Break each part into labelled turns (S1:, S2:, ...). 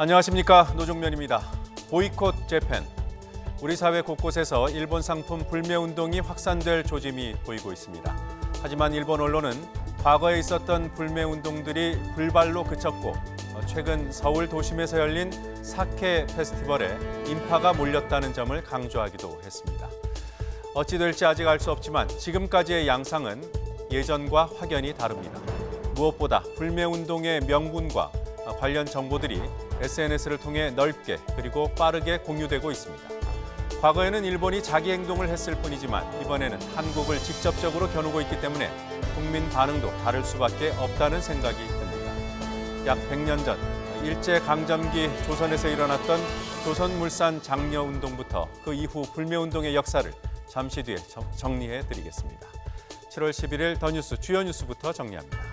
S1: 안녕하십니까, 노종면입니다. 보이콧 재팬. 우리 사회 곳곳에서 일본 상품 불매 운동이 확산될 조짐이 보이고 있습니다. 하지만 일본 언론은 과거에 있었던 불매 운동들이 불발로 그쳤고 최근 서울 도심에서 열린 사케 페스티벌에 인파가 몰렸다는 점을 강조하기도 했습니다. 어찌 될지 아직 알 수 없지만 지금까지의 양상은 예전과 확연히 다릅니다. 무엇보다 불매 운동의 명분과 관련 정보들이 SNS를 통해 넓게 그리고 빠르게 공유되고 있습니다. 과거에는 일본이 자기 행동을 했을 뿐이지만 이번에는 한국을 직접적으로 겨누고 있기 때문에 국민 반응도 다를 수밖에 없다는 생각이 듭니다. 약 100년 전 일제강점기 조선에서 일어났던 조선물산 장려운동부터 그 이후 불매운동의 역사를 잠시 뒤에 정리해드리겠습니다. 7월 11일 더 뉴스 주요 뉴스부터 정리합니다.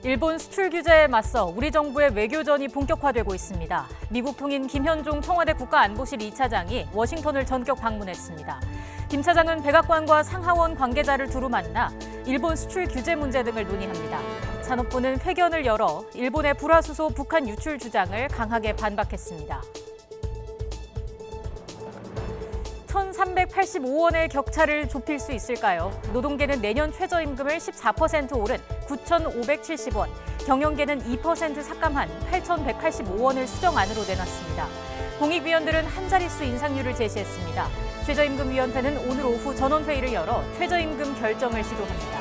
S2: 일본 수출 규제에 맞서 우리 정부의 외교전이 본격화되고 있습니다. 미국 통인 김현종 청와대 국가안보실 2차장이 워싱턴을 전격 방문했습니다. 김 차장은 백악관과 상하원 관계자를 두루 만나 일본 수출 규제 문제 등을 논의합니다. 산업부는 회견을 열어 일본의 불화수소 북한 유출 주장을 강하게 반박했습니다. 1,385원의 격차를 좁힐 수 있을까요? 노동계는 내년 최저임금을 14% 오른 9,570원, 경영계는 2% 삭감한 8,185원을 수정안으로 내놨습니다. 공익위원들은 한 자릿수 인상률을 제시했습니다. 최저임금위원회는 오늘 오후 전원회의를 열어 최저임금 결정을 시도합니다.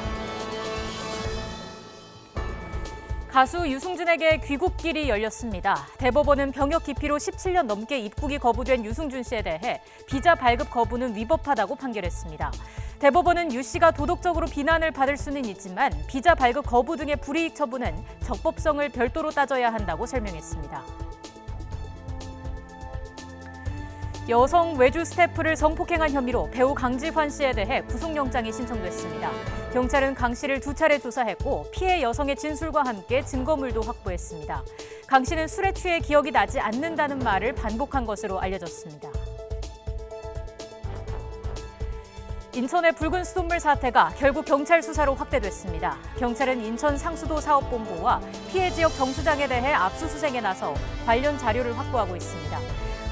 S2: 가수 유승준에게 귀국길이 열렸습니다. 대법원은 병역 기피로 17년 넘게 입국이 거부된 유승준 씨에 대해 비자 발급 거부는 위법하다고 판결했습니다. 대법원은 유 씨가 도덕적으로 비난을 받을 수는 있지만 비자 발급 거부 등의 불이익 처분은 적법성을 별도로 따져야 한다고 설명했습니다. 여성 외주 스태프를 성폭행한 혐의로 배우 강지환 씨에 대해 구속영장이 신청됐습니다. 경찰은 강 씨를 2차례 조사했고 피해 여성의 진술과 함께 증거물도 확보했습니다. 강 씨는 술에 취해 기억이 나지 않는다는 말을 반복한 것으로 알려졌습니다. 인천의 붉은 수돗물 사태가 결국 경찰 수사로 확대됐습니다. 경찰은 인천 상수도 사업본부와 피해 지역 정수장에 대해 압수수색에 나서 관련 자료를 확보하고 있습니다.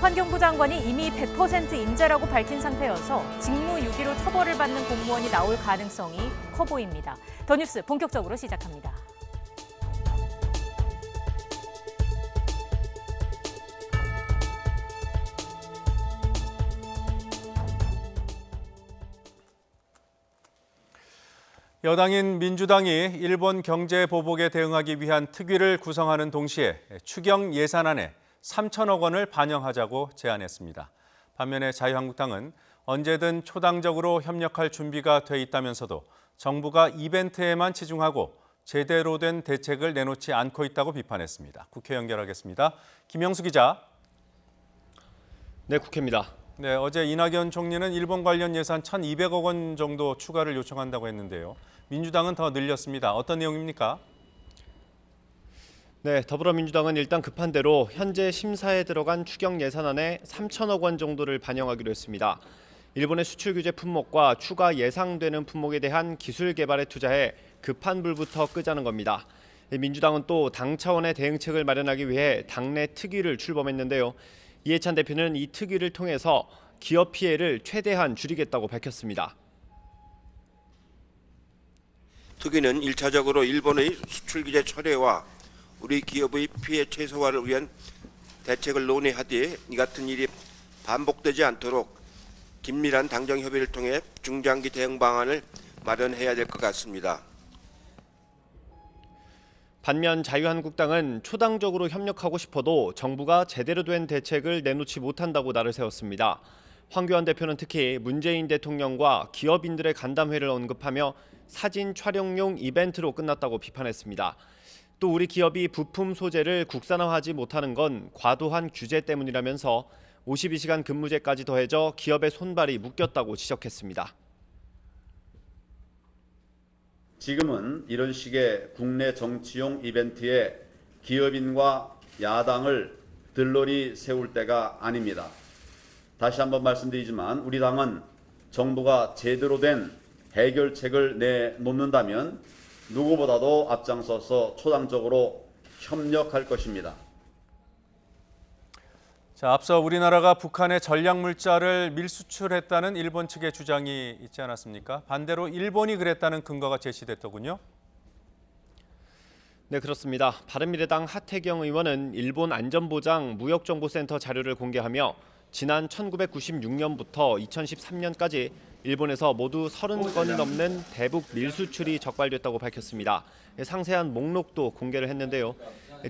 S2: 환경부 장관이 이미 100% 인재라고 밝힌 상태여서 직무유기로 처벌을 받는 공무원이 나올 가능성이 커 보입니다. 더 뉴스 본격적으로 시작합니다.
S1: 여당인 민주당이 일본 경제 보복에 대응하기 위한 특위를 구성하는 동시에 추경 예산안에 3천억 원을 반영하자고 제안했습니다. 반면에 자유한국당은 언제든 초당적으로 협력할 준비가 돼 있다면서도 정부가 이벤트에만 치중하고 제대로 된 대책을 내놓지 않고 있다고 비판했습니다. 국회 연결하겠습니다. 김영수 기자.
S3: 네, 국회입니다.
S1: 네, 어제 이낙연 총리는 일본 관련 예산 1,200억 원 정도 추가를 요청한다고 했는데요. 민주당은 더 늘렸습니다. 어떤 내용입니까?
S3: 네, 더불어민주당은 일단 급한 대로 현재 심사에 들어간 추경 예산안에 3천억 원 정도를 반영하기로 했습니다. 일본의 수출 규제 품목과 추가 예상되는 품목에 대한 기술 개발에 투자해 급한 불부터 끄자는 겁니다. 민주당은 또 당 차원의 대응책을 마련하기 위해 당내 특위를 출범했는데요. 이해찬 대표는 이 특위를 통해서 기업 피해를 최대한 줄이겠다고 밝혔습니다.
S4: 특위는 1차적으로 일본의 수출 규제 철회와 우리 기업의 피해 최소화를 위한 대책을 논의하되 이 같은 일이 반복되지 않도록 긴밀한 당정 협의를 통해 중장기 대응 방안을 마련해야 될 것 같습니다.
S3: 반면 자유한국당은 초당적으로 협력하고 싶어도 정부가 제대로 된 대책을 내놓지 못한다고 날을 세웠습니다. 황교안 대표는 특히 문재인 대통령과 기업인들의 간담회를 언급하며 사진 촬영용 이벤트로 끝났다고 비판했습니다. 또 우리 기업이 부품 소재를 국산화하지 못하는 건 과도한 규제 때문이라면서 52시간 근무제까지 더해져 기업의 손발이 묶였다고 지적했습니다.
S5: 지금은 이런 식의 국내 정치용 이벤트에 기업인과 야당을 들러리 세울 때가 아닙니다. 다시 한번 말씀드리지만 우리 당은 정부가 제대로 된 해결책을 내놓는다면 누구보다도 앞장서서 초당적으로 협력할 것입니다.
S1: 자, 앞서 우리나라가 북한에 전략물자를 밀수출했다는 일본 측의 주장이 있지 않았습니까? 반대로 일본이 그랬다는 근거가 제시됐더군요.
S3: 네, 그렇습니다. 바른미래당 하태경 의원은 일본 안전보장 무역정보센터 자료를 공개하며 지난 1996년부터 2013년까지 일본에서 모두 30건이 넘는 대북 밀수출이 적발됐다고 밝혔습니다. 상세한 목록도 공개를 했는데요.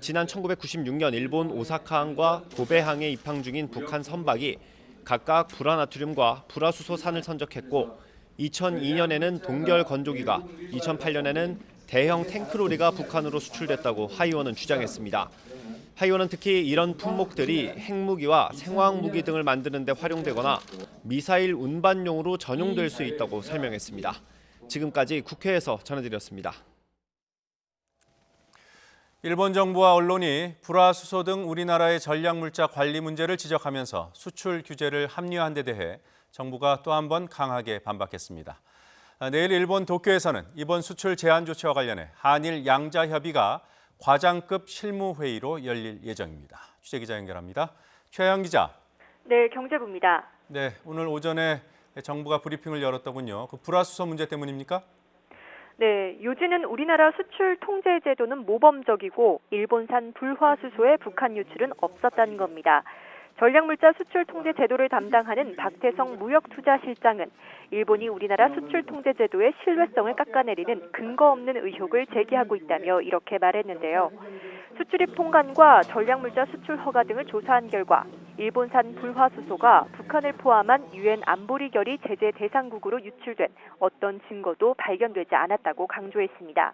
S3: 지난 1996년 일본 오사카항과 고베항에 입항 중인 북한 선박이 각각 불화나트륨과 불화수소산을 선적했고 2002년에는 동결 건조기가, 2008년에는 대형 탱크로리가 북한으로 수출됐다고 하 의원은 주장했습니다. 하 의원은 특히 이런 품목들이 핵무기와 생화학무기 등을 만드는 데 활용되거나 미사일 운반용으로 전용될 수 있다고 설명했습니다. 지금까지 국회에서 전해드렸습니다.
S1: 일본 정부와 언론이 불화수소 등 우리나라의 전략물자 관리 문제를 지적하면서 수출 규제를 합리화한 데 대해 정부가 또 한 번 강하게 반박했습니다. 내일 일본 도쿄에서는 이번 수출 제한 조치와 관련해 한일 양자 협의가 과장급 실무회의로 열릴 예정입니다. 취재기자 연결합니다. 최영 기자.
S6: 네, 경제부입니다.
S1: 네, 오늘 오전에 정부가 브리핑을 열었더군요. 그 불화수소 문제 때문입니까?
S6: 네, 요지는 우리나라 수출 통제 제도는 모범적이고 일본산 불화수소의 북한 유출은 없었다는 겁니다. 전략물자 수출 통제 제도를 담당하는 박태성 무역투자실장은 일본이 우리나라 수출 통제 제도의 신뢰성을 깎아내리는 근거 없는 의혹을 제기하고 있다며 이렇게 말했는데요. 수출입 통관과 전략물자 수출 허가 등을 조사한 결과 일본산 불화수소가 북한을 포함한 유엔 안보리 결의 제재 대상국으로 유출된 어떤 증거도 발견되지 않았다고 강조했습니다.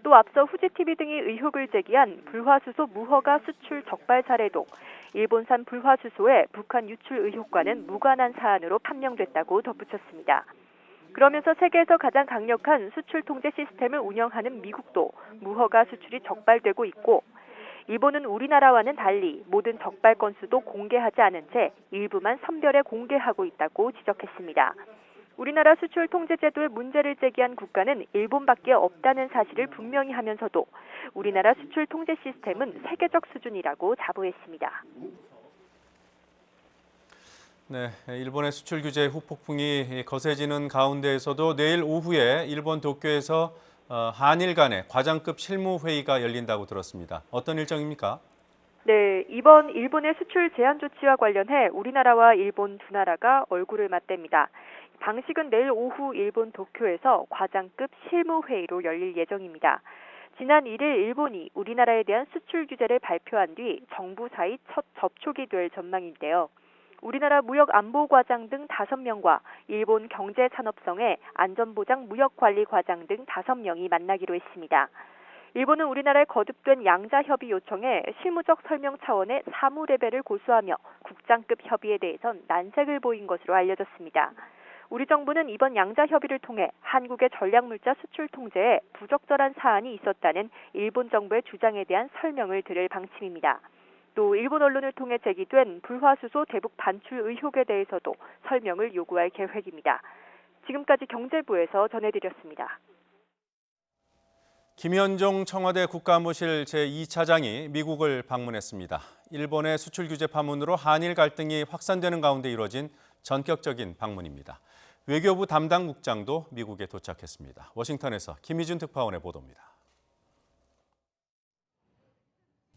S6: 또 앞서 후지TV 등이 의혹을 제기한 불화수소 무허가 수출 적발 사례도 일본산 불화수소의 북한 유출 의혹과는 무관한 사안으로 판명됐다고 덧붙였습니다. 그러면서 세계에서 가장 강력한 수출 통제 시스템을 운영하는 미국도 무허가 수출이 적발되고 있고 일본은 우리나라와는 달리 모든 적발 건수도 공개하지 않은 채 일부만 선별해 공개하고 있다고 지적했습니다. 우리나라 수출 통제 제도에 문제를 제기한 국가는 일본밖에 없다는 사실을 분명히 하면서도 우리나라 수출 통제 시스템은 세계적 수준이라고 자부했습니다.
S1: 네, 일본의 수출 규제 후폭풍이 거세지는 가운데에서도 내일 오후에 일본 도쿄에서 한일 간의 과장급 실무회의가 열린다고 들었습니다. 어떤 일정입니까?
S6: 네, 이번 일본의 수출 제한 조치와 관련해 우리나라와 일본 두 나라가 얼굴을 맞댑니다. 방식은 내일 오후 일본 도쿄에서 과장급 실무회의로 열릴 예정입니다. 지난 1일 일본이 우리나라에 대한 수출 규제를 발표한 뒤 정부 사이 첫 접촉이 될 전망인데요. 우리나라 무역안보과장 등 5명과 일본 경제산업성의 안전보장 무역관리과장 등 5명이 만나기로 했습니다. 일본은 우리나라의 거듭된 양자협의 요청에 실무적 설명 차원의 사무 레벨을 고수하며 국장급 협의에 대해선 난색을 보인 것으로 알려졌습니다. 우리 정부는 이번 양자협의를 통해 한국의 전략물자 수출 통제에 부적절한 사안이 있었다는 일본 정부의 주장에 대한 설명을 들을 방침입니다. 또 일본 언론을 통해 제기된 불화수소 대북 반출 의혹에 대해서도 설명을 요구할 계획입니다. 지금까지 경제부에서 전해드렸습니다.
S1: 김현종 청와대 국가안보실 제2차장이 미국을 방문했습니다. 일본의 수출 규제 파문으로 한일 갈등이 확산되는 가운데 이뤄진 전격적인 방문입니다. 외교부 담당 국장도 미국에 도착했습니다. 워싱턴에서 김희준 특파원의 보도입니다.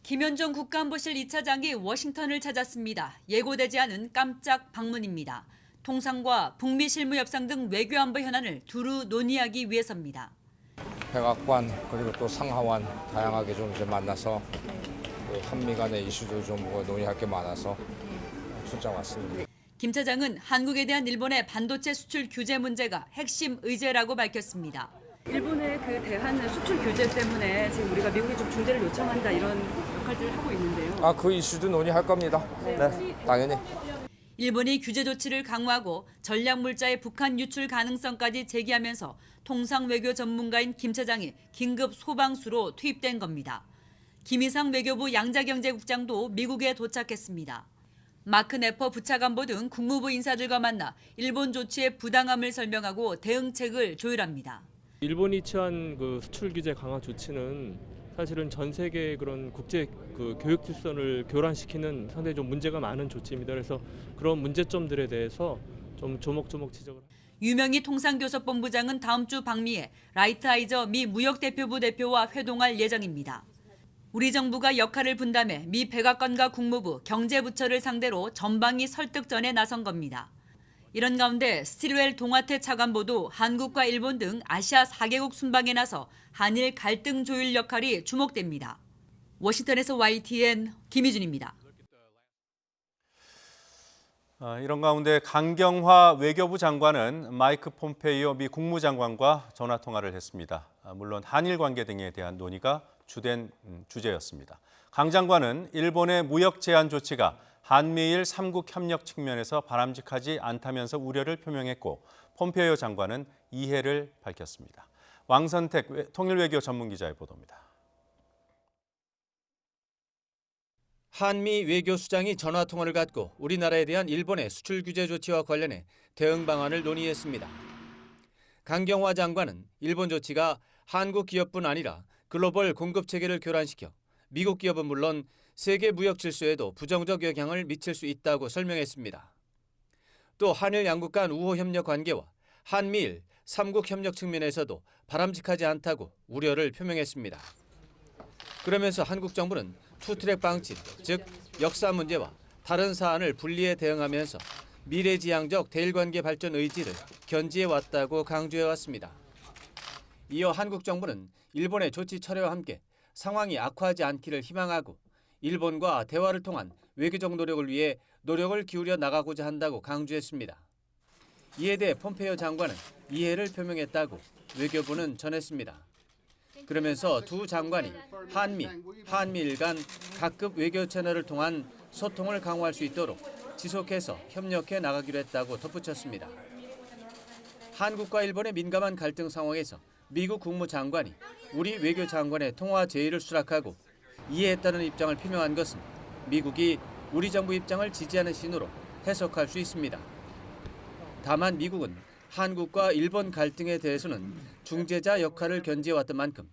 S7: 김현종 국가안보실 2차장이 워싱턴을 찾았습니다. 예고되지 않은 깜짝 방문입니다. 통상과 북미 실무 협상 등 외교안보 현안을 두루 논의하기 위해서입니다.
S8: 백악관 그리고 또 상하원 다양하게 좀 이제 만나서 또 한미 간의 이슈도 좀 논의할 게 많아서 출장 왔습니다.
S7: 김 차장은 한국에 대한 일본의 반도체 수출 규제 문제가 핵심 의제라고 밝혔습니다.
S9: 일본의 그 대한 수출 규제 때문에 지금 우리가 미국에 좀 중재를 요청한다 이런 역할들을 하고 있는데요.
S8: 그 이슈도 논의할 겁니다. 네, 당연히.
S7: 일본이 규제 조치를 강화하고 전략물자의 북한 유출 가능성까지 제기하면서 통상 외교 전문가인 김 차장이 긴급 소방수로 투입된 겁니다. 김희상 외교부 양자경제국장도 미국에 도착했습니다. 마크 네퍼 부차관보 등 국무부 인사들과 만나 일본 조치의 부당함을 설명하고 대응책을 조율합니다.
S10: 일본이 취한 그 수출 규제 강화 조치는 사실은 전 세계 그런 국제 그 교육 질서를 교란시키는 상당히 좀 문제가 많은 조치입니다. 그래서 그런 문제점들에 대해서 좀 조목조목 지적을.
S7: 유명희 통상교섭본부장은 다음 주 방미에 라이트하이저 미 무역대표부 대표와 회동할 예정입니다. 우리 정부가 역할을 분담해 미 백악관과 국무부, 경제부처를 상대로 전방위 설득전에 나선 겁니다. 이런 가운데 스틸웰 동아태 차관보도 한국과 일본 등 아시아 4개국 순방에 나서 한일 갈등 조율 역할이 주목됩니다. 워싱턴에서 YTN 김희준입니다.
S1: 이런 가운데 강경화 외교부 장관은 마이크 폼페이오 미 국무장관과 전화 통화를 했습니다. 물론 한일 관계 등에 대한 논의가 주된 주제였습니다. 강 장관은 일본의 무역 제한 조치가 한미일 3국 협력 측면에서 바람직하지 않다면서 우려를 표명했고 폼페이오 장관은 이해를 밝혔습니다. 왕선택 통일외교 전문기자의 보도입니다.
S11: 한미 외교수장이 전화통화를 갖고 우리나라에 대한 일본의 수출 규제 조치와 관련해 대응 방안을 논의했습니다. 강경화 장관은 일본 조치가 한국 기업뿐 아니라 글로벌 공급 체계를 교란시켜 미국 기업은 물론 세계 무역 질서에도 부정적 영향을 미칠 수 있다고 설명했습니다. 또 한일 양국 간 우호 협력 관계와 한미일 3국 협력 측면에서도 바람직하지 않다고 우려를 표명했습니다. 그러면서 한국 정부는 투트랙 방침, 즉 역사 문제와 다른 사안을 분리해 대응하면서 미래지향적 대일관계 발전 의지를 견지해왔다고 강조해왔습니다. 이어 한국 정부는 일본의 조치 철회와 함께 상황이 악화하지 않기를 희망하고 일본과 대화를 통한 외교적 노력을 위해 노력을 기울여 나가고자 한다고 강조했습니다. 이에 대해 폼페이오 장관은 이해를 표명했다고 외교부는 전했습니다. 그러면서 두 장관이 한미일 간 각급 외교 채널을 통한 소통을 강화할 수 있도록 지속해서 협력해 나가기로 했다고 덧붙였습니다. 한국과 일본의 민감한 갈등 상황에서 미국 국무장관이 우리 외교장관의 통화 제의를 수락하고 이해했다는 입장을 표명한 것은 미국이 우리 정부 입장을 지지하는 신호로 해석할 수 있습니다. 다만 미국은 한국과 일본 갈등에 대해서는 중재자 역할을 견지해왔던 만큼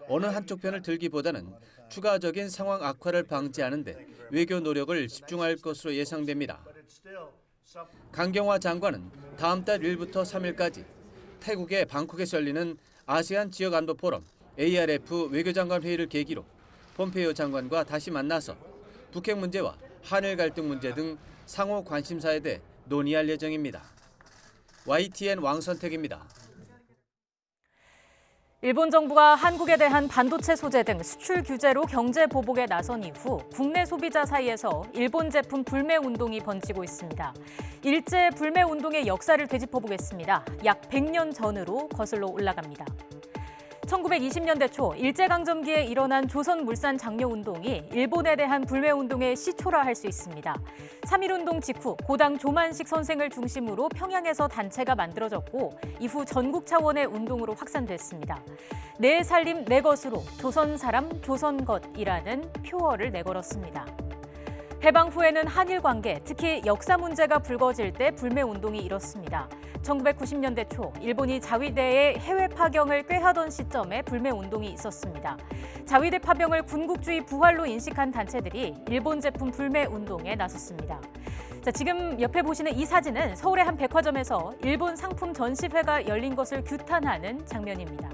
S11: 어느 한쪽 편을 들기보다는 추가적인 상황 악화를 방지하는 데 외교 노력을 집중할 것으로 예상됩니다. 강경화 장관은 다음 달 1일부터 3일까지 태국의 방콕에서 열리는 아세안 지역안보 포럼 ARF 외교장관 회의를 계기로 폼페이오 장관과 다시 만나서 북핵 문제와 한일 갈등 문제 등 상호 관심사에 대해 논의할 예정입니다. YTN 왕선택입니다.
S2: 일본 정부가 한국에 대한 반도체 소재 등 수출 규제로 경제 보복에 나선 이후 국내 소비자 사이에서 일본 제품 불매 운동이 번지고 있습니다. 일제 불매 운동의 역사를 되짚어보겠습니다. 약 100년 전으로 거슬러 올라갑니다. 1920년대 초 일제강점기에 일어난 조선물산 장려운동이 일본에 대한 불매운동의 시초라 할 수 있습니다. 3.1운동 직후 고당 조만식 선생을 중심으로 평양에서 단체가 만들어졌고 이후 전국 차원의 운동으로 확산됐습니다. 내 살림 내 것으로 조선 사람 조선 것이라는 표어를 내걸었습니다. 해방 후에는 한일 관계, 특히 역사 문제가 불거질 때 불매운동이 일었습니다. 1990년대 초 일본이 자위대의 해외 파병을 꾀하던 시점에 불매운동이 있었습니다. 자위대 파병을 군국주의 부활로 인식한 단체들이 일본 제품 불매운동에 나섰습니다. 지금 옆에 보시는 이 사진은 서울의 한 백화점에서 일본 상품 전시회가 열린 것을 규탄하는 장면입니다.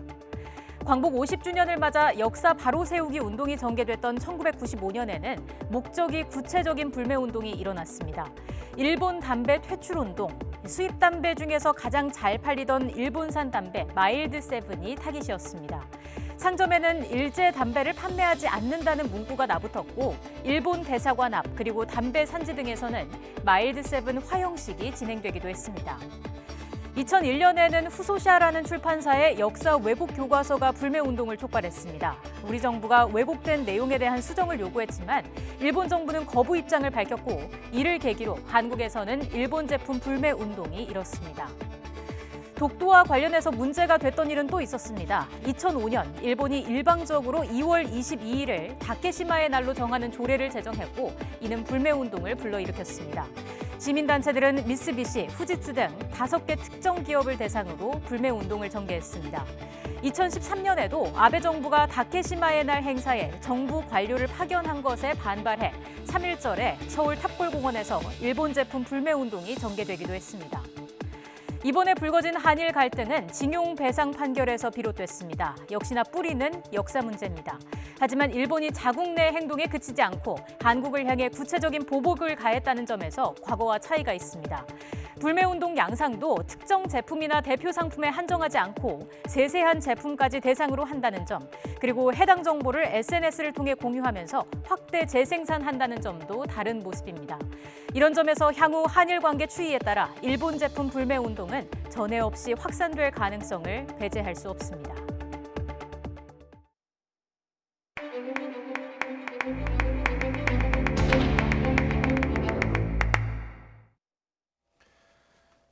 S2: 광복 50주년을 맞아 역사 바로 세우기 운동이 전개됐던 1995년에는 목적이 구체적인 불매운동이 일어났습니다. 일본 담배 퇴출운동, 수입 담배 중에서 가장 잘 팔리던 일본산 담배 마일드 세븐이 타깃이었습니다. 상점에는 일제 담배를 판매하지 않는다는 문구가 나붙었고 일본 대사관 앞 그리고 담배 산지 등에서는 마일드 세븐 화형식이 진행되기도 했습니다. 2001년에는 후소샤라는 출판사의 역사 왜곡 교과서가 불매운동을 촉발했습니다. 우리 정부가 왜곡된 내용에 대한 수정을 요구했지만 일본 정부는 거부 입장을 밝혔고 이를 계기로 한국에서는 일본 제품 불매운동이 일었습니다. 독도와 관련해서 문제가 됐던 일은 또 있었습니다. 2005년 일본이 일방적으로 2월 22일을 다케시마의 날로 정하는 조례를 제정했고 이는 불매운동을 불러일으켰습니다. 시민단체들은 미쓰비시, 후지츠 등 5개 특정 기업을 대상으로 불매운동을 전개했습니다. 2013년에도 아베 정부가 다케시마의 날 행사에 정부 관료를 파견한 것에 반발해 3.1절에 서울 탑골공원에서 일본 제품 불매운동이 전개되기도 했습니다. 이번에 불거진 한일 갈등은 징용 배상 판결에서 비롯됐습니다. 역시나 뿌리는 역사 문제입니다. 하지만 일본이 자국 내 행동에 그치지 않고 한국을 향해 구체적인 보복을 가했다는 점에서 과거와 차이가 있습니다. 불매운동 양상도 특정 제품이나 대표 상품에 한정하지 않고 세세한 제품까지 대상으로 한다는 점, 그리고 해당 정보를 SNS를 통해 공유하면서 확대 재생산한다는 점도 다른 모습입니다. 이런 점에서 향후 한일 관계 추이에 따라 일본 제품 불매운동은 전에 없이 확산될 가능성을 배제할 수 없습니다.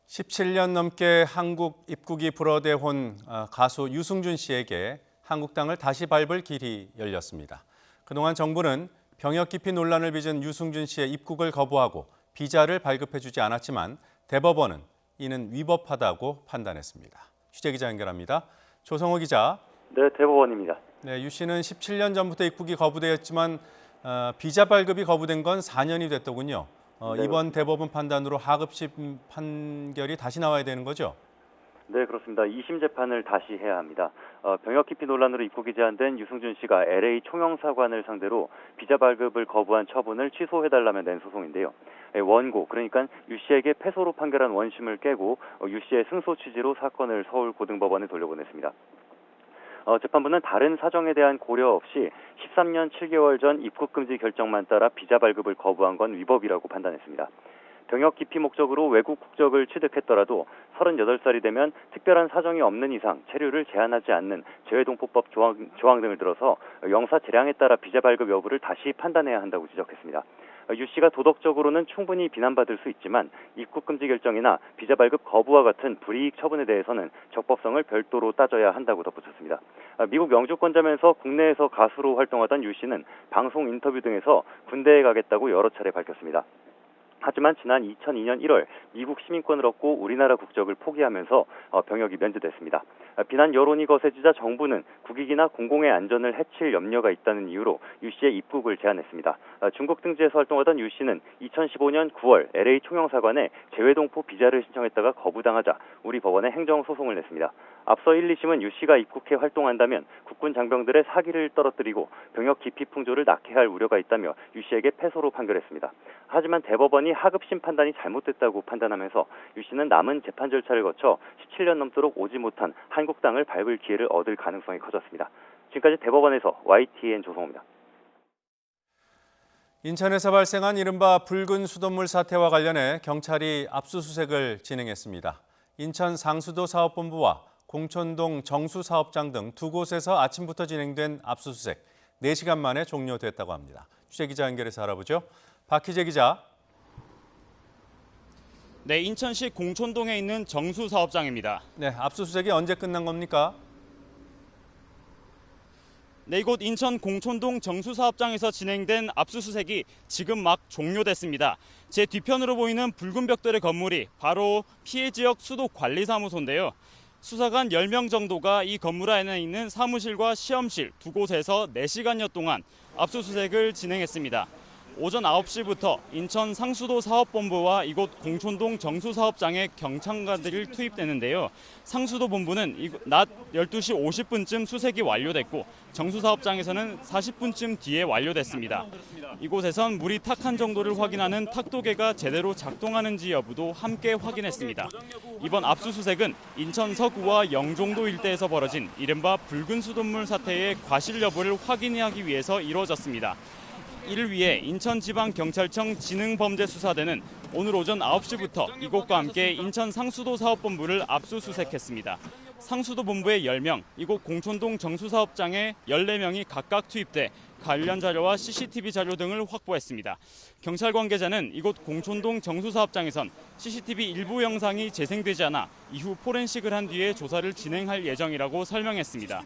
S1: (17년) 넘게 한국 입국이 불어대온 가수 유승준 씨에게 한국 땅을 다시 밟을 길이 열렸습니다. 그동안 정부는 병역 기피 논란을 빚은 유승준 씨의 입국을 거부하고 비자를 발급해주지 않았지만 대법원은 이는 위법하다고 판단했습니다. 취재기자 연결합니다. 조성호 기자.
S12: 네, 대법원입니다.
S1: 네, 유 씨는 17년 전부터 입국이 거부되었지만 비자 발급이 거부된 건 4년이 됐더군요.
S12: 네,
S1: 이번 대법원 판단으로 하급심 판결이 다시 나와야 되는 거죠?
S12: 네, 그렇습니다. 2심 재판을 다시 해야 합니다. 병역 기피 논란으로 입국이 제한된 유승준 씨가 LA 총영사관을 상대로 비자 발급을 거부한 처분을 취소해달라며 낸 소송인데요. 원고, 그러니까 유 씨에게 패소로 판결한 원심을 깨고 유 씨의 승소 취지로 사건을 서울고등법원에 돌려보냈습니다. 재판부는 다른 사정에 대한 고려 없이 13년 7개월 전 입국금지 결정만 따라 비자 발급을 거부한 건 위법이라고 판단했습니다. 병역 기피 목적으로 외국 국적을 취득했더라도 38살이 되면 특별한 사정이 없는 이상 체류를 제한하지 않는 재외동포법 조항 등을 들어서 영사 재량에 따라 비자 발급 여부를 다시 판단해야 한다고 지적했습니다. 유 씨가 도덕적으로는 충분히 비난받을 수 있지만 입국금지 결정이나 비자 발급 거부와 같은 불이익 처분에 대해서는 적법성을 별도로 따져야 한다고 덧붙였습니다. 미국 영주권자면서 국내에서 가수로 활동하던 유 씨는 방송 인터뷰 등에서 군대에 가겠다고 여러 차례 밝혔습니다. 하지만 지난 2002년 1월 미국 시민권을 얻고 우리나라 국적을 포기하면서 병역이 면제됐습니다. 비난 여론이 거세지자 정부는 국익이나 공공의 안전을 해칠 염려가 있다는 이유로 유 씨의 입국을 제한했습니다. 중국 등지에서 활동하던 유 씨는 2015년 9월 LA 총영사관에 재외동포 비자를 신청했다가 거부당하자 우리 법원에 행정소송을 냈습니다. 앞서 1, 2심은 유 씨가 입국해 활동한다면 국군 장병들의 사기를 떨어뜨리고 병역 기피 풍조를 낳게 할 우려가 있다며 유 씨에게 패소로 판결했습니다. 하지만 대법원이 하급심 판단이 잘못됐다고 판단하면서 유 씨는 남은 재판 절차를 거쳐 17년 넘도록 오지 못한 한국 땅을 밟을 기회를 얻을 가능성이 커졌습니다. 지금까지 대법원에서 YTN 조성호입니다.
S1: 인천에서 발생한 이른바 붉은 수돗물 사태와 관련해 경찰이 압수수색을 진행했습니다. 인천 상수도 사업본부와 공촌동 정수사업장 등 두 곳에서 아침부터 진행된 압수수색 4시간 만에 종료됐다고 합니다. 취재기자 연결해서 알아보죠. 박희재 기자.
S13: 네, 인천시 공촌동에 있는 정수사업장입니다.
S1: 네, 압수수색이 언제 끝난 겁니까?
S13: 네, 이곳 인천 공촌동 정수사업장에서 진행된 압수수색이 지금 막 종료됐습니다. 제 뒤편으로 보이는 붉은 벽돌의 건물이 바로 피해 지역 수도관리사무소인데요. 수사관 10명 정도가 이 건물 안에 있는 사무실과 시험실 두 곳에서 4시간여 동안 압수수색을 진행했습니다. 오전 9시부터 인천 상수도 사업본부와 이곳 공촌동 정수사업장에 경찰관들이 투입되는데요. 상수도 본부는 낮 12시 50분쯤 수색이 완료됐고 정수사업장에서는 40분쯤 뒤에 완료됐습니다. 이곳에선 물이 탁한 정도를 확인하는 탁도계가 제대로 작동하는지 여부도 함께 확인했습니다. 이번 압수수색은 인천 서구와 영종도 일대에서 벌어진 이른바 붉은 수돗물 사태의 과실 여부를 확인하기 위해서 이루어졌습니다. 이를 위해 인천지방경찰청 지능범죄수사대는 오늘 오전 9시부터 이곳과 함께 인천 상수도 사업본부를 압수수색했습니다. 상수도 본부에 10명, 이곳 공촌동 정수사업장에 14명이 각각 투입돼 관련 자료와 CCTV 자료 등을 확보했습니다. 경찰 관계자는 이곳 공촌동 정수사업장에선 CCTV 일부 영상이 재생되지 않아 이후 포렌식을 한 뒤에 조사를 진행할 예정이라고 설명했습니다.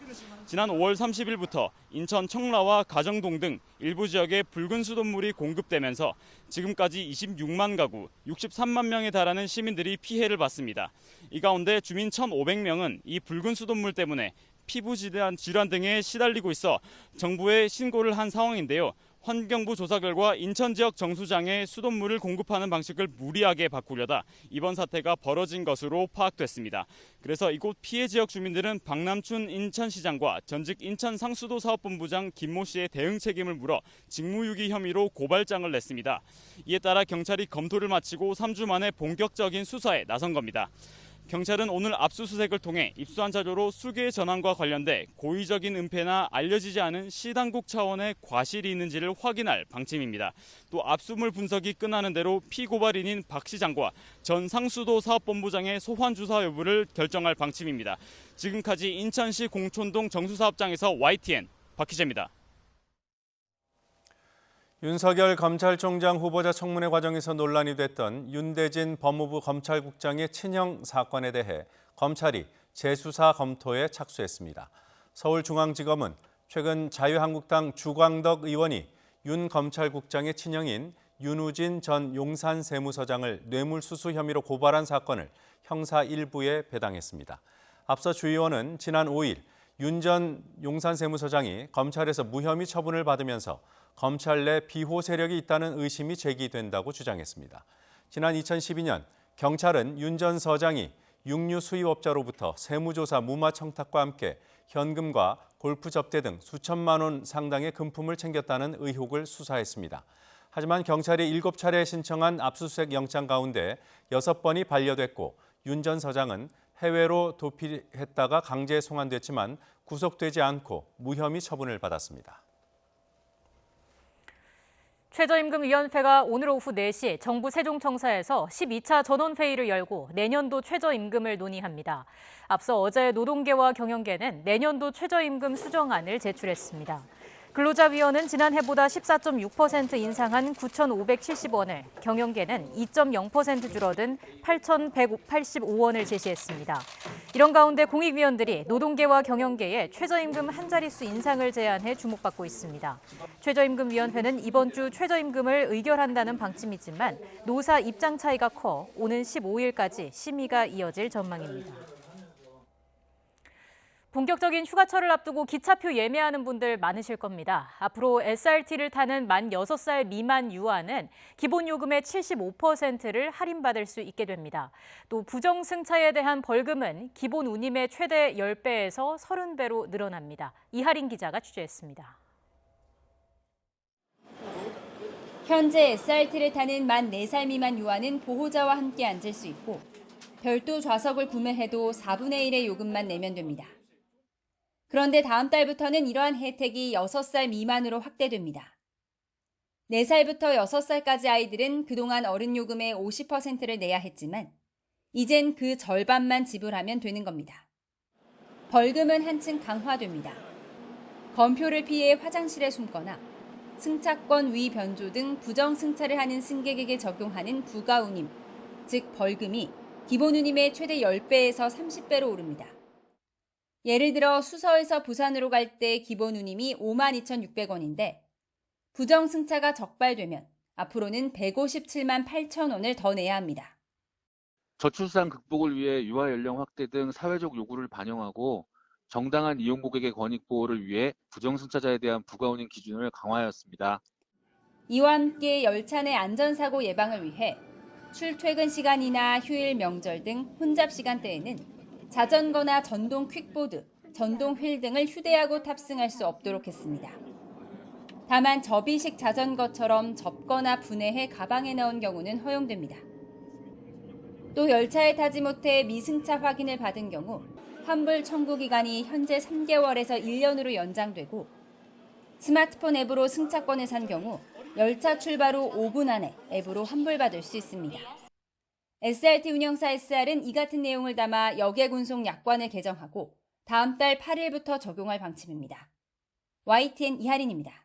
S13: 지난 5월 30일부터 인천 청라와 가정동 등 일부 지역에 붉은 수돗물이 공급되면서 지금까지 26만 가구, 63만 명에 달하는 시민들이 피해를 봤습니다. 이 가운데 주민 1,500명은 이 붉은 수돗물 때문에 피부 질환 등에 시달리고 있어 정부에 신고를 한 상황인데요. 환경부 조사 결과 인천 지역 정수장에 수돗물을 공급하는 방식을 무리하게 바꾸려다 이번 사태가 벌어진 것으로 파악됐습니다. 그래서 이곳 피해 지역 주민들은 박남춘 인천시장과 전직 인천 상수도 사업본부장 김모 씨의 대응 책임을 물어 직무유기 혐의로 고발장을 냈습니다. 이에 따라 경찰이 검토를 마치고 3주 만에 본격적인 수사에 나선 겁니다. 경찰은 오늘 압수수색을 통해 입수한 자료로 수계 전환과 관련돼 고의적인 은폐나 알려지지 않은 시당국 차원의 과실이 있는지를 확인할 방침입니다. 또 압수물 분석이 끝나는 대로 피고발인인 박 시장과 전 상수도 사업본부장의 소환 주사 여부를 결정할 방침입니다. 지금까지 인천시 공촌동 정수사업장에서 YTN 박 기자입니다.
S1: 윤석열 검찰총장 후보자 청문회 과정에서 논란이 됐던 윤대진 법무부 검찰국장의 친형 사건에 대해 검찰이 재수사 검토에 착수했습니다. 서울중앙지검은 최근 자유한국당 주광덕 의원이 윤 검찰국장의 친형인 윤우진 전 용산세무서장을 뇌물수수 혐의로 고발한 사건을 형사 1부에 배당했습니다. 앞서 주 의원은 지난 5일 윤 전 용산세무서장이 검찰에서 무혐의 처분을 받으면서 검찰 내 비호 세력이 있다는 의심이 제기된다고 주장했습니다. 지난 2012년 경찰은 윤 전 서장이 육류 수입업자로부터 세무조사 무마 청탁과 함께 현금과 골프 접대 등 수천만 원 상당의 금품을 챙겼다는 의혹을 수사했습니다. 하지만 경찰이 7차례 신청한 압수수색 영장 가운데 6번이 반려됐고 윤 전 서장은 해외로 도피했다가 강제 송환됐지만 구속되지 않고 무혐의 처분을 받았습니다.
S2: 최저임금위원회가 오늘 오후 4시 정부 세종청사에서 12차 전원회의를 열고 내년도 최저임금을 논의합니다. 앞서 어제 노동계와 경영계는 내년도 최저임금 수정안을 제출했습니다. 근로자위원은 지난해보다 14.6% 인상한 9,570원을, 경영계는 2.0% 줄어든 8,185원을 제시했습니다. 이런 가운데 공익위원들이 노동계와 경영계의 최저임금 한 자릿수 인상을 제안해 주목받고 있습니다. 최저임금위원회는 이번 주 최저임금을 의결한다는 방침이지만 노사 입장 차이가 커 오는 15일까지 심의가 이어질 전망입니다. 본격적인 휴가철을 앞두고 기차표 예매하는 분들 많으실 겁니다. 앞으로 SRT를 타는 만 6살 미만 유아는 기본 요금의 75%를 할인받을 수 있게 됩니다. 또 부정승차에 대한 벌금은 기본 운임의 최대 10배에서 30배로 늘어납니다. 이하린 기자가 취재했습니다.
S14: 현재 SRT를 타는 만 4살 미만 유아는 보호자와 함께 앉을 수 있고 별도 좌석을 구매해도 4분의 1의 요금만 내면 됩니다. 그런데 다음 달부터는 이러한 혜택이 6살 미만으로 확대됩니다. 4살부터 6살까지 아이들은 그동안 어른 요금의 50%를 내야 했지만 이젠 그 절반만 지불하면 되는 겁니다. 벌금은 한층 강화됩니다. 검표를 피해 화장실에 숨거나 승차권 위 변조 등 부정승차를 하는 승객에게 적용하는 부가운임, 즉 벌금이 기본 운임의 최대 10배에서 30배로 오릅니다. 예를 들어 수서에서 부산으로 갈 때 기본 운임이 52,600원인데 부정승차가 적발되면 앞으로는 157만 8천 원을 더 내야 합니다.
S15: 저출산 극복을 위해 유아 연령 확대 등 사회적 요구를 반영하고 정당한 이용 고객의 권익 보호를 위해 부정승차자에 대한 부가운임 기준을 강화하였습니다.
S14: 이와 함께 열차 내 안전사고 예방을 위해 출퇴근 시간이나 휴일 명절 등 혼잡 시간대에는 자전거나 전동 퀵보드, 전동 휠 등을 휴대하고 탑승할 수 없도록 했습니다. 다만 접이식 자전거처럼 접거나 분해해 가방에 넣은 경우는 허용됩니다. 또 열차에 타지 못해 미승차 확인을 받은 경우 환불 청구 기간이 현재 3개월에서 1년으로 연장되고 스마트폰 앱으로 승차권을 산 경우 열차 출발 후 5분 안에 앱으로 환불받을 수 있습니다. SRT 운영사 SR은 이 같은 내용을 담아 역외군송 약관을 개정하고 다음 달 8일부터 적용할 방침입니다. YTN 이하린입니다.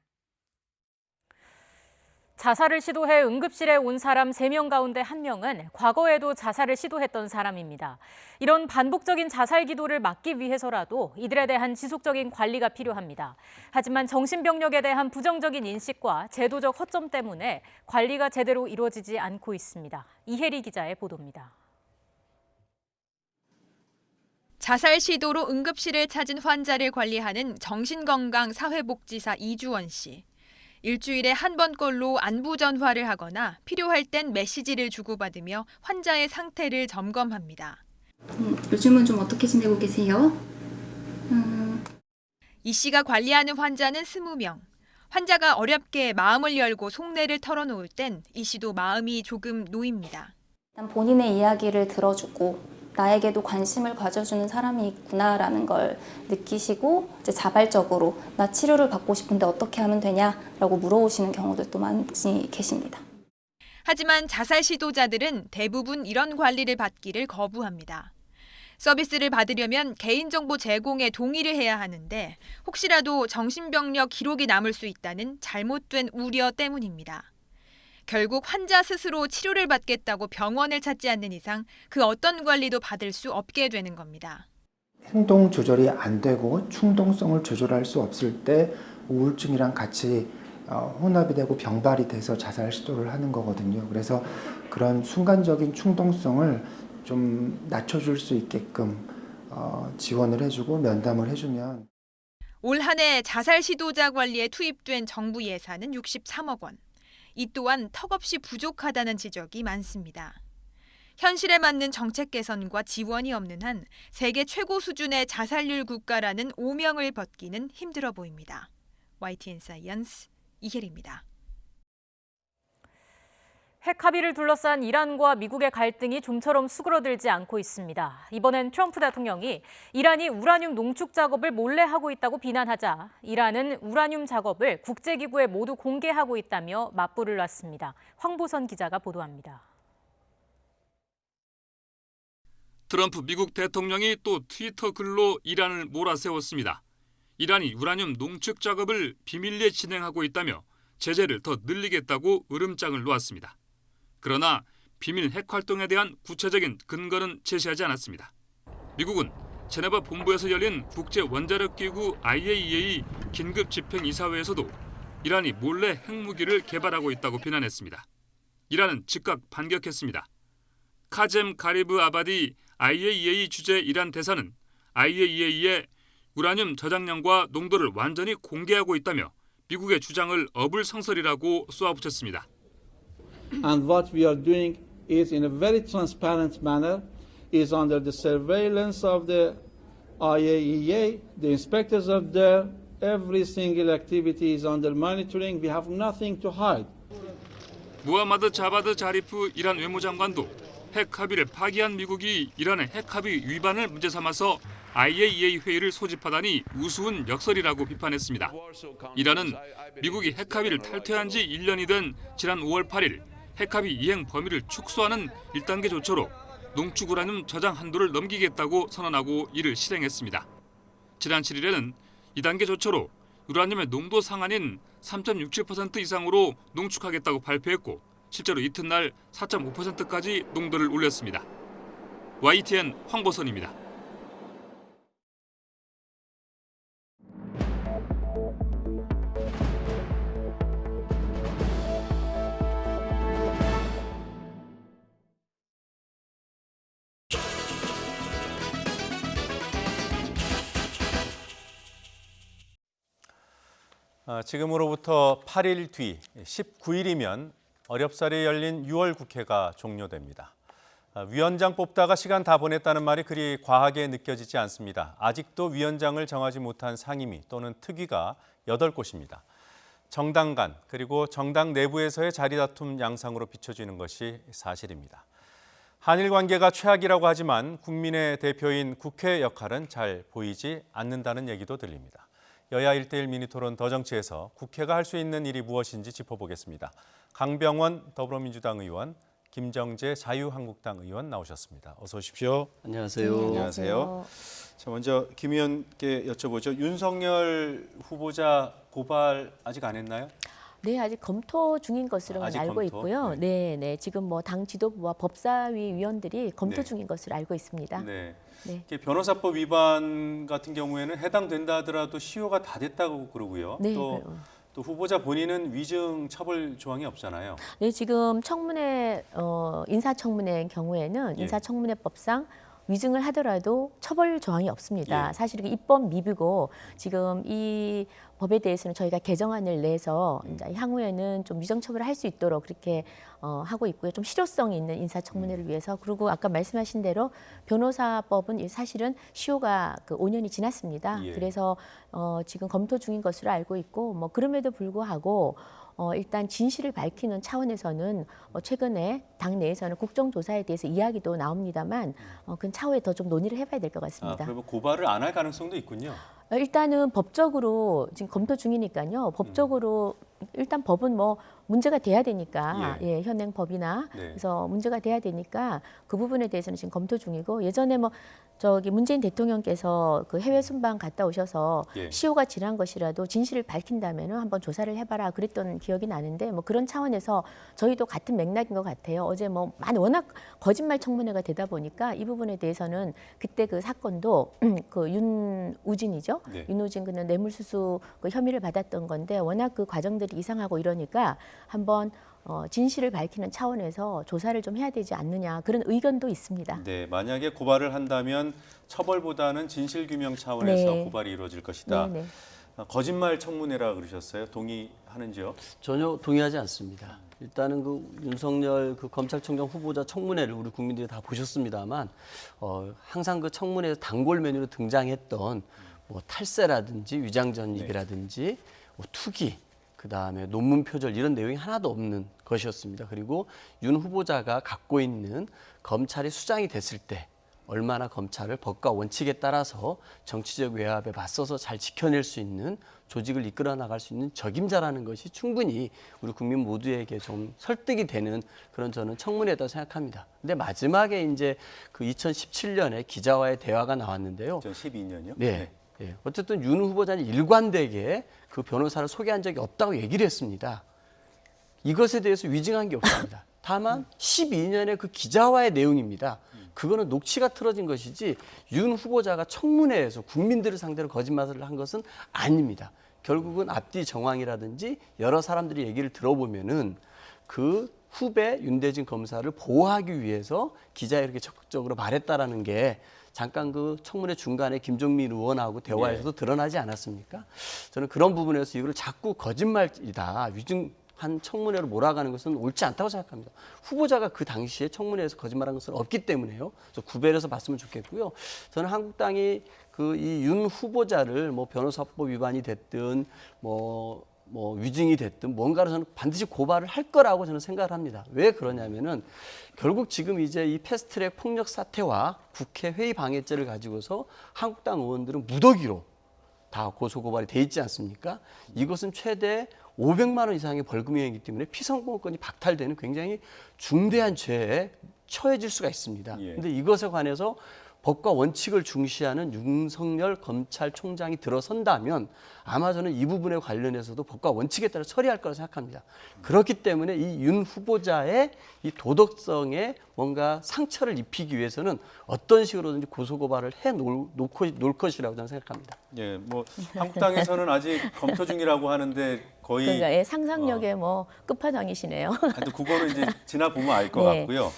S2: 자살을 시도해 응급실에 온 사람 3명 가운데 1명은 과거에도 자살을 시도했던 사람입니다. 이런 반복적인 자살 기도를 막기 위해서라도 이들에 대한 지속적인 관리가 필요합니다. 하지만 정신병력에 대한 부정적인 인식과 제도적 허점 때문에 관리가 제대로 이루어지지 않고 있습니다. 이혜리 기자의 보도입니다.
S16: 자살 시도로 응급실을 찾은 환자를 관리하는 정신건강사회복지사 이주원 씨. 일주일에 한 번꼴로 안부 전화를 하거나 필요할 땐 메시지를 주고받으며 환자의 상태를 점검합니다.
S17: 요즘은 좀 어떻게 지내고 계세요?
S16: 이 씨가 관리하는 환자는 20명. 환자가 어렵게 마음을 열고 속내를 털어놓을 땐 이 씨도 마음이 조금 놓입니다.
S17: 일단 본인의 이야기를 들어주고 나에게도 관심을 가져주는 사람이 있구나라는 걸 느끼시고 이제 자발적으로 나 치료를 받고 싶은데 어떻게 하면 되냐라고 물어오시는 경우들도 많이 계십니다.
S16: 하지만 자살 시도자들은 대부분 이런 관리를 받기를 거부합니다. 서비스를 받으려면 개인정보 제공에 동의를 해야 하는데 혹시라도 정신병력 기록이 남을 수 있다는 잘못된 우려 때문입니다. 결국 환자 스스로 치료를 받겠다고 병원을 찾지 않는 이상 그 어떤 관리도 받을 수 없게 되는 겁니다.
S18: 행동 조절이 안 되고 충동성을 조절할 수 없을 때 우울증이랑 같이 혼합이 되고 병발이 돼서 자살 시도를 하는 거거든요. 그래서 그런 순간적인 충동성을 좀 낮춰줄 수 있게끔 지원을 해주고 면담을 해주면.
S16: 올 한 해 자살 시도자 관리에 투입된 정부 예산은 63억 원. 이 또한 턱없이 부족하다는 지적이 많습니다. 현실에 맞는 정책 개선과 지원이 없는 한 세계 최고 수준의 자살률 국가라는 오명을 벗기는 힘들어 보입니다. YTN 사이언스 이혜리입니다.
S2: 핵 합의를 둘러싼 이란과 미국의 갈등이 좀처럼 수그러들지 않고 있습니다. 이번엔 트럼프 대통령이 이란이 우라늄 농축 작업을 몰래 하고 있다고 비난하자 이란은 우라늄 작업을 국제기구에 모두 공개하고 있다며 맞불을 놨습니다. 황보선 기자가 보도합니다.
S19: 트럼프 미국 대통령이 또 트위터 글로 이란을 몰아세웠습니다. 이란이 우라늄 농축 작업을 비밀리에 진행하고 있다며 제재를 더 늘리겠다고 으름장을 놓았습니다. 그러나 비밀 핵 활동에 대한 구체적인 근거는 제시하지 않았습니다. 미국은 제네바 본부에서 열린 국제원자력기구 IAEA 긴급 집행이사회에서도 이란이 몰래 핵무기를 개발하고 있다고 비난했습니다. 이란은 즉각 반격했습니다. 카젬 가리브 아바디 IAEA 주재 이란 대사는 IAEA의 우라늄 저장량과 농도를 완전히 공개하고 있다며 미국의 주장을 어불성설이라고 쏘아붙였습니다.
S20: And what we are doing is in a very transparent manner, is under the surveillance of the IAEA, the inspectors are there, every single activity is under monitoring, we have nothing to hide.
S19: 무하마드 자바드 자리프 이란 외무장관도 핵 합의를 파기한 미국이 이란의 핵 합의 위반을 문제 삼아서 IAEA 회의를 소집하다니 우스운 역설이라고 비판했습니다. 이란은 미국이 핵 합의를 탈퇴한 지 1년이 된 지난 5월 8일 핵합의 이행 범위를 축소하는 1단계 조처로 농축 우라늄 저장 한도를 넘기겠다고 선언하고 이를 실행했습니다. 지난 7일에는 2단계 조처로 우라늄의 농도 상한인 3.67% 이상으로 농축하겠다고 발표했고 실제로 이튿날 4.5%까지 농도를 올렸습니다. YTN 황보선입니다.
S1: 지금으로부터 8일 뒤 19일이면 어렵사리 열린 6월 국회가 종료됩니다. 위원장 뽑다가 시간 다 보냈다는 말이 그리 과하게 느껴지지 않습니다. 아직도 위원장을 정하지 못한 상임위 또는 특위가 8곳입니다. 정당 간 그리고 정당 내부에서의 자리다툼 양상으로 비춰지는 것이 사실입니다. 한일 관계가 최악이라고 하지만 국민의 대표인 국회 역할은 잘 보이지 않는다는 얘기도 들립니다. 여야 1대1 미니토론 더정치에서 국회가 할 수 있는 일이 무엇인지 짚어보겠습니다. 강병원 더불어민주당 의원, 김정재 자유한국당 의원 나오셨습니다. 어서 오십시오.
S21: 안녕하세요.
S1: 안녕하세요. 자, 먼저 김 의원께 여쭤보죠. 윤석열 후보자 고발 아직 안 했나요?
S21: 네, 아직 검토 중인 것으로
S1: 아직
S21: 알고
S1: 검토?
S21: 있고요. 네, 네, 지금 뭐 당 지도부와 법사위 위원들이 검토
S1: 네.
S21: 중인 것으로 알고 있습니다.
S1: 네.
S21: 네.
S1: 이게 변호사법 위반 같은 경우에는 해당된다 하더라도 시효가 다 됐다고 그러고요.
S21: 네,
S1: 또 후보자 본인은 위증 처벌 조항이 없잖아요.
S21: 네, 지금 청문회 인사청문회 경우에는
S1: 예.
S21: 인사청문회법상 위증을 하더라도 처벌 조항이 없습니다.
S1: 예.
S21: 사실 이게 입법 미비고 지금 이 법에 대해서는 저희가 개정안을 내서 이제 향후에는 좀 위정 처벌을 할 수 있도록 그렇게 하고 있고요. 좀 실효성이 있는 인사청문회를 위해서. 그리고 아까 말씀하신 대로 변호사법은 사실은 시효가 그 5년이 지났습니다.
S1: 예.
S21: 그래서 지금 검토 중인 것으로 알고 있고 뭐 그럼에도 불구하고 일단 진실을 밝히는 차원에서는 최근에 당 내에서는 국정조사에 대해서 이야기도 나옵니다만 그 차후에 더 좀 논의를 해봐야 될 것 같습니다.
S1: 그러면 고발을 안 할 가능성도 있군요.
S21: 일단은 법적으로 지금 검토 중이니까요. 법적으로 일단 법은 뭐 문제가 돼야 되니까 예, 현행 법이나
S1: 네.
S21: 그래서 문제가 돼야 되니까 그 부분에 대해서는 지금 검토 중이고 예전에 뭐 저기 문재인 대통령께서 그 해외 순방 갔다 오셔서
S1: 예.
S21: 시효가 지난 것이라도 진실을 밝힌다면은 한번 조사를 해봐라 그랬던 기억이 나는데 뭐 그런 차원에서 저희도 같은 맥락인 것 같아요. 어제 뭐 워낙 거짓말 청문회가 되다 보니까 이 부분에 대해서는 그때 그 사건도 그 윤우진이죠.
S1: 네.
S21: 윤우진 그는 뇌물수수 그 혐의를 받았던 건데 워낙 그 과정들이 이상하고 이러니까 한번 진실을 밝히는 차원에서 조사를 좀 해야 되지 않느냐 그런 의견도 있습니다.
S1: 네, 만약에 고발을 한다면 처벌보다는 진실규명 차원에서
S21: 네.
S1: 고발이 이루어질 것이다.
S21: 네, 네.
S1: 거짓말 청문회라 그러셨어요. 동의하는지요?
S22: 전혀 동의하지 않습니다. 일단은 그 윤석열 그 검찰총장 후보자 청문회를 우리 국민들이 다 보셨습니다만 항상 그 청문회에서 단골 메뉴로 등장했던 뭐 탈세라든지 위장전입이라든지 뭐 투기 그다음에 논문 표절 이런 내용이 하나도 없는 것이었습니다. 그리고 윤 후보자가 갖고 있는 검찰이 수장이 됐을 때 얼마나 검찰을 법과 원칙에 따라서 정치적 외압에 맞서서 잘 지켜낼 수 있는 조직을 이끌어 나갈 수 있는 적임자라는 것이 충분히 우리 국민 모두에게 좀 설득이 되는 그런 저는 청문회다 생각합니다. 근데 마지막에 이제 그 2017년에 기자와의 대화가 나왔는데요.
S1: 2012년이요?
S22: 네. 네. 어쨌든 윤 후보자는 일관되게 그 변호사를 소개한 적이 없다고 얘기를 했습니다. 이것에 대해서 위증한 게 없습니다. 다만 12년의 그 기자와의 내용입니다. 그거는 녹취가 틀어진 것이지 윤 후보자가 청문회에서 국민들을 상대로 거짓말을 한 것은 아닙니다. 결국은 앞뒤 정황이라든지 여러 사람들이 얘기를 들어보면은 그 후배 윤대진 검사를 보호하기 위해서 기자에 이렇게 적극적으로 말했다라는 게 잠깐 그 청문회 중간에 김종민 의원하고 대화에서도 드러나지 않았습니까? 저는 그런 부분에서 이걸 자꾸 거짓말이다, 위증한 청문회로 몰아가는 것은 옳지 않다고 생각합니다. 후보자가 그 당시에 청문회에서 거짓말한 것은 없기 때문에요. 그래서 구별해서 봤으면 좋겠고요. 저는 한국당이 그 이 윤 후보자를 뭐 변호사법 위반이 됐든 뭐 위증이 됐든 뭔가를 저는 반드시 고발을 할 거라고 저는 생각을 합니다. 왜 그러냐면은 결국 지금 이제 이 패스트트랙 폭력 사태와 국회 회의 방해죄를 가지고서 한국당 의원들은 무더기로 다 고소고발이 돼 있지 않습니까? 이것은 최대 500만 원 이상의 벌금형이기 때문에 피선거권이 박탈되는 굉장히 중대한 죄에 처해질 수가 있습니다. 그런데 이것에 관해서 법과 원칙을 중시하는 윤석열 검찰총장이 들어선다면 아마 저는 이 부분에 관련해서도 법과 원칙에 따라 처리할 거라고 생각합니다. 그렇기 때문에 이 윤 후보자의 이 도덕성에 뭔가 상처를 입히기 위해서는 어떤 식으로든지 고소고발을 해 놓을 것이라고 저는 생각합니다.
S1: 예, 뭐 한국당에서는 아직 검토 중이라고 하는데 거의
S21: 그러니까 예, 상상력의 뭐 끝판왕이시네요.
S1: 또 그거는 이제 지나 보면 알 것
S21: 네.
S1: 같고요.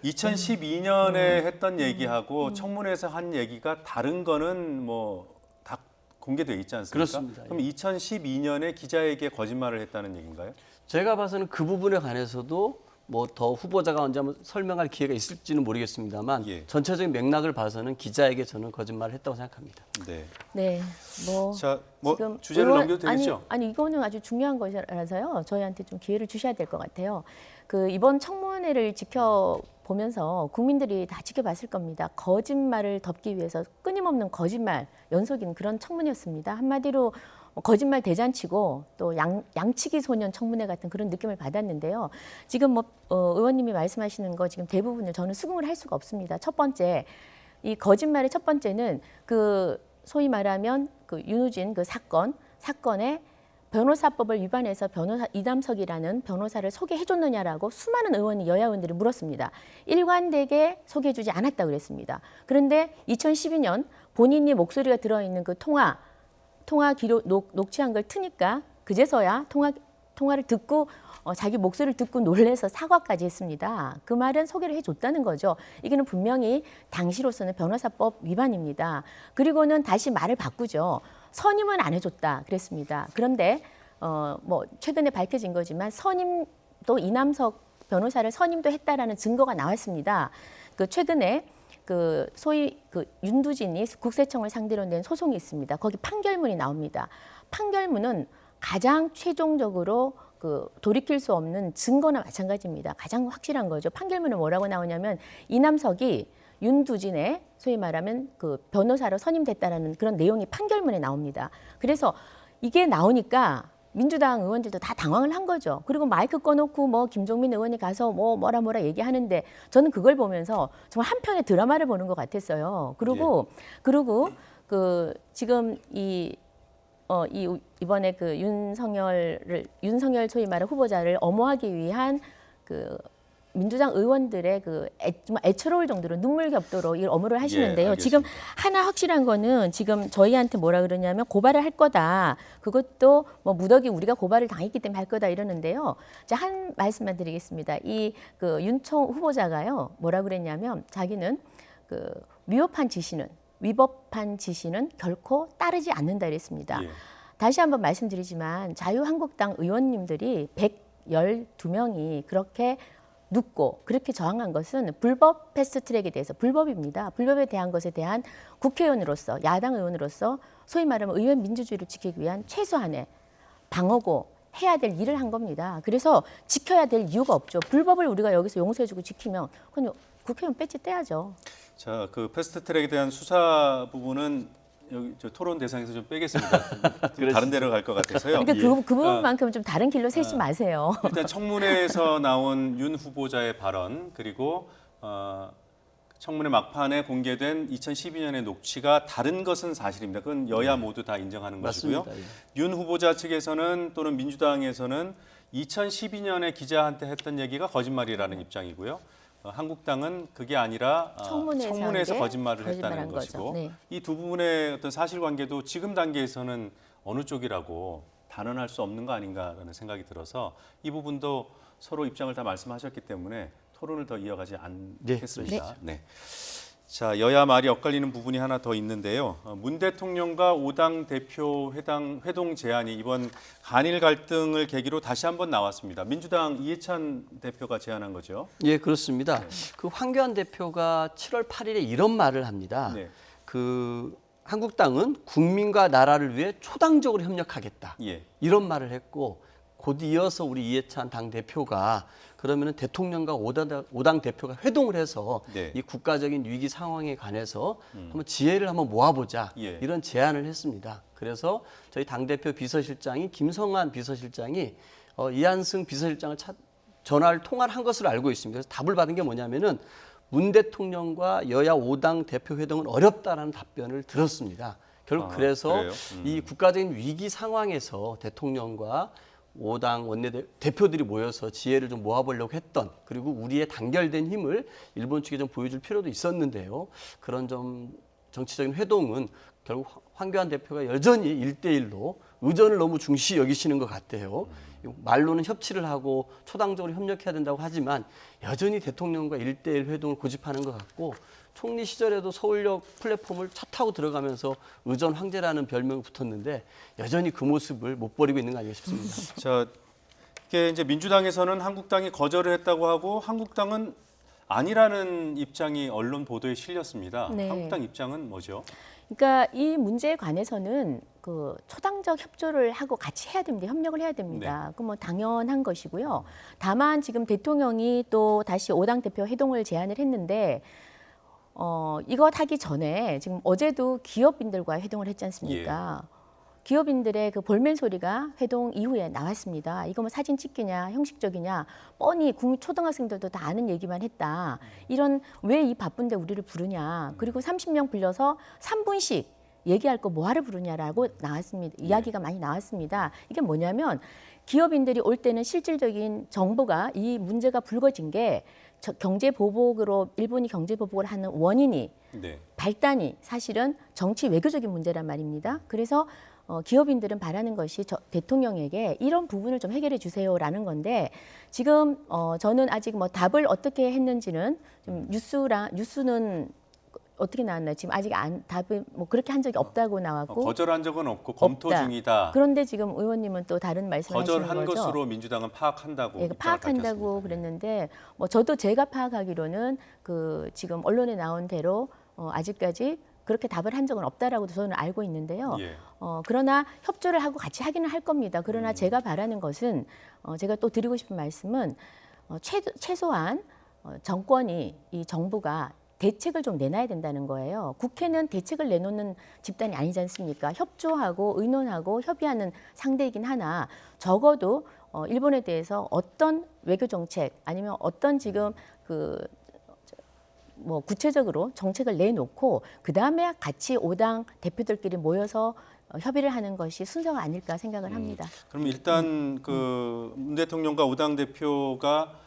S1: 2012년에 했던 얘기하고 청문회에서 한 얘기가 다른 거는 뭐 다 공개돼 있지 않습니까?
S22: 그렇습니다.
S1: 그럼 2012년에 기자에게 거짓말을 했다는 얘기인가요?
S22: 제가 봐서는 그 부분에 관해서도 뭐 더 후보자가 언제 한번 설명할 기회가 있을지는 모르겠습니다만 전체적인 맥락을 봐서는 기자에게 저는 거짓말을 했다고 생각합니다.
S1: 네.
S21: 네, 뭐
S1: 자, 뭐
S21: 지금
S1: 주제를 넘겨도 되겠죠?
S21: 아니 이거는 아주 중요한 것이라서요. 저희한테 좀 기회를 주셔야 될 것 같아요. 그 이번 청문회를 지켜보면서 국민들이 다 지켜봤을 겁니다. 거짓말을 덮기 위해서 끊임없는 거짓말 연속인 그런 청문회였습니다. 한마디로 거짓말 대잔치고 또 양치기 소년 청문회 같은 그런 느낌을 받았는데요. 지금 뭐 의원님이 말씀하시는 거 지금 대부분을 저는 수긍을 할 수가 없습니다. 첫 번째, 이 거짓말의 첫 번째는 그 소위 말하면 그 윤우진 그 사건의 변호사법을 위반해서 이남석이라는 변호사를 소개해줬느냐라고 수많은 여야 의원들이 물었습니다. 일관되게 소개해주지 않았다고 그랬습니다. 그런데 2012년 본인이 목소리가 들어있는 그 통화 기록 녹취한 걸 트니까 그제서야 통화를 듣고 자기 목소리를 듣고 놀래서 사과까지 했습니다. 그 말은 소개를 해줬다는 거죠. 이게는 분명히 당시로서는 변호사법 위반입니다. 그리고는 다시 말을 바꾸죠. 선임은 안 해줬다 그랬습니다. 그런데 뭐 최근에 밝혀진 거지만 선임도 이남석 변호사를 선임도 했다라는 증거가 나왔습니다. 그 최근에 그 소위 그 윤두진이 국세청을 상대로 낸 소송이 있습니다. 거기 판결문이 나옵니다. 판결문은 가장 최종적으로 그 돌이킬 수 없는 증거나 마찬가지입니다. 가장 확실한 거죠. 판결문은 뭐라고 나오냐면 이남석이 윤두진의 소위 말하면 그 변호사로 선임됐다라는 그런 내용이 판결문에 나옵니다. 그래서 이게 나오니까 민주당 의원들도 다 당황을 한 거죠. 그리고 마이크 꺼놓고 뭐 김종민 의원이 가서 뭐라 얘기하는데 저는 그걸 보면서 정말 한 편의 드라마를 보는 것 같았어요. 그리고 그 지금 이번에 그 윤석열 소위 말하는 후보자를 엄호하기 위한 그 민주당 의원들의 그 애처로울 정도로 눈물겹도록 이 업무를 하시는데요.
S1: 예,
S21: 지금 하나 확실한 거는 지금 저희한테 뭐라 그러냐면 고발을 할 거다. 그것도 뭐 무더기 우리가 고발을 당했기 때문에 할 거다 이러는데요. 자, 한 말씀만 드리겠습니다. 이 그 윤총 후보자가요. 뭐라 그랬냐면 자기는 그 위법한 지시는 결코 따르지 않는다 이랬습니다.
S1: 예.
S21: 다시 한번 말씀드리지만 자유한국당 의원님들이 112명이 그렇게 눕고 그렇게 저항한 것은 불법 패스트트랙에 대해서 불법입니다. 불법에 대한 것에 대한 국회의원으로서 야당 의원으로서 소위 말하면 의원 민주주의를 지키기 위한 최소한의 방어고 해야 될 일을 한 겁니다. 그래서 지켜야 될 이유가 없죠. 불법을 우리가 여기서 용서해주고 지키면 그건 국회의원 배지 떼야죠.
S1: 자, 그 패스트트랙에 대한 수사 부분은 여기 저 토론 대상에서 좀 빼겠습니다. 다른 데로 갈 것 같아서요.
S21: 그러니까 그 부분만큼 좀 다른 길로 새지 마세요.
S1: 일단 청문회에서 나온 윤 후보자의 발언 그리고 청문회 막판에 공개된 2012년의 녹취가 다른 것은 사실입니다. 그건 여야 모두 다 인정하는 것이고요.
S22: 맞습니다.
S1: 윤 후보자 측에서는 또는 민주당에서는 2012년에 기자한테 했던 얘기가 거짓말이라는 입장이고요. 한국당은 그게 아니라 청문회에서 거짓말을 했다는 것이고
S21: 네.
S1: 이 두 부분의 어떤 사실관계도 지금 단계에서는 어느 쪽이라고 단언할 수 없는 거 아닌가라는 생각이 들어서 이 부분도 서로 입장을 다 말씀하셨기 때문에 토론을 더 이어가지 않겠습니다. 네. 자, 여야 말이 엇갈리는 부분이 하나 더 있는데요. 문 대통령과 5당 대표 회동 제안이 이번 한일 갈등을 계기로 다시 한번 나왔습니다. 민주당 이해찬 대표가 제안한 거죠.
S22: 예, 그렇습니다. 그 황교안 대표가 7월 8일에 이런 말을 합니다.
S1: 네.
S22: 그 한국당은 국민과 나라를 위해 초당적으로 협력하겠다.
S1: 예.
S22: 이런 말을 했고 곧 이어서 우리 이해찬 당 대표가 그러면은 대통령과 5당 대표가 회동을 해서
S1: 네.
S22: 이 국가적인 위기 상황에 관해서 한번 지혜를 한번 모아보자
S1: 예.
S22: 이런 제안을 했습니다. 그래서 저희 당 대표 비서실장이 김성환 비서실장이 이한승 비서실장을 전화를 통화를 한 것으로 알고 있습니다. 그래서 답을 받은 게 뭐냐면은 문 대통령과 여야 5당 대표 회동은 어렵다라는 답변을 들었습니다. 결국 그래서 이 국가적인 위기 상황에서 대통령과 5당 원내대표들이 모여서 지혜를 좀 모아보려고 했던 그리고 우리의 단결된 힘을 일본 측에 좀 보여줄 필요도 있었는데요. 그런 좀 정치적인 회동은 결국 황교안 대표가 여전히 1대1로 의전을 너무 중시 여기시는 것 같아요. 말로는 협치를 하고 초당적으로 협력해야 된다고 하지만 여전히 대통령과 1대1 회동을 고집하는 것 같고 총리 시절에도 서울역 플랫폼을 차 타고 들어가면서 의전 황제라는 별명이 붙었는데 여전히 그 모습을 못 버리고 있는 거 아닌가 싶습니다.
S1: 자, 이게 이제 민주당에서는 한국당이 거절을 했다고 하고 한국당은 아니라는 입장이 언론 보도에 실렸습니다.
S21: 네.
S1: 한국당 입장은 뭐죠?
S21: 그러니까 이 문제에 관해서는 그 초당적 협조를 하고 같이 해야 됩니다. 협력을 해야 됩니다. 그 뭐 당연한 것이고요. 다만 지금 대통령이 또 다시 5당 대표 회동을 제안을 했는데 이거 하기 전에 지금 어제도 기업인들과 회동을 했지 않습니까? 기업인들의 그 볼멘 소리가 회동 이후에 나왔습니다. 이거 뭐 사진 찍기냐, 형식적이냐, 뻔히 초등학생들도 다 아는 얘기만 했다. 이런 왜 이 바쁜데 우리를 부르냐. 그리고 30명 불려서 3분씩 얘기할 거 뭐하러 부르냐라고 나왔습니다. 이야기가 많이 나왔습니다. 이게 뭐냐면 기업인들이 올 때는 실질적인 정부가 이 문제가 불거진 게 경제 보복으로 일본이 경제 보복을 하는 원인이 발단이 사실은 정치 외교적인 문제란 말입니다. 그래서 기업인들은 바라는 것이 대통령에게 이런 부분을 좀 해결해 주세요라는 건데 지금 저는 아직 뭐 답을 어떻게 했는지는 좀 뉴스는 어떻게 나왔나요? 지금 아직 답을 뭐 그렇게 한 적이 없다고 나왔고
S1: 거절한 적은 없고 검토
S21: 없다.
S1: 중이다.
S21: 그런데 지금 의원님은 또 다른 말씀하시는 거죠.
S1: 거절한 것으로 민주당은 파악한다고.
S21: 네, 파악한다고 그랬는데 뭐 저도 제가 파악하기로는 그 지금 언론에 나온 대로 아직까지 그렇게 답을 한 적은 없다라고 저는 알고 있는데요. 그러나 협조를 하고 같이 하기는 할 겁니다. 그러나 제가 바라는 것은 제가 또 드리고 싶은 말씀은 최소한 정권이 이 정부가 대책을 좀 내놔야 된다는 거예요. 국회는 대책을 내놓는 집단이 아니지 않습니까? 협조하고 의논하고 협의하는 상대이긴 하나 적어도 일본에 대해서 어떤 외교 정책 아니면 어떤 지금 뭐 구체적으로 정책을 내놓고 그다음에 같이 5당 대표들끼리 모여서 협의를 하는 것이 순서가 아닐까 생각을 합니다.
S1: 그럼 일단 문 대통령과 5당 대표가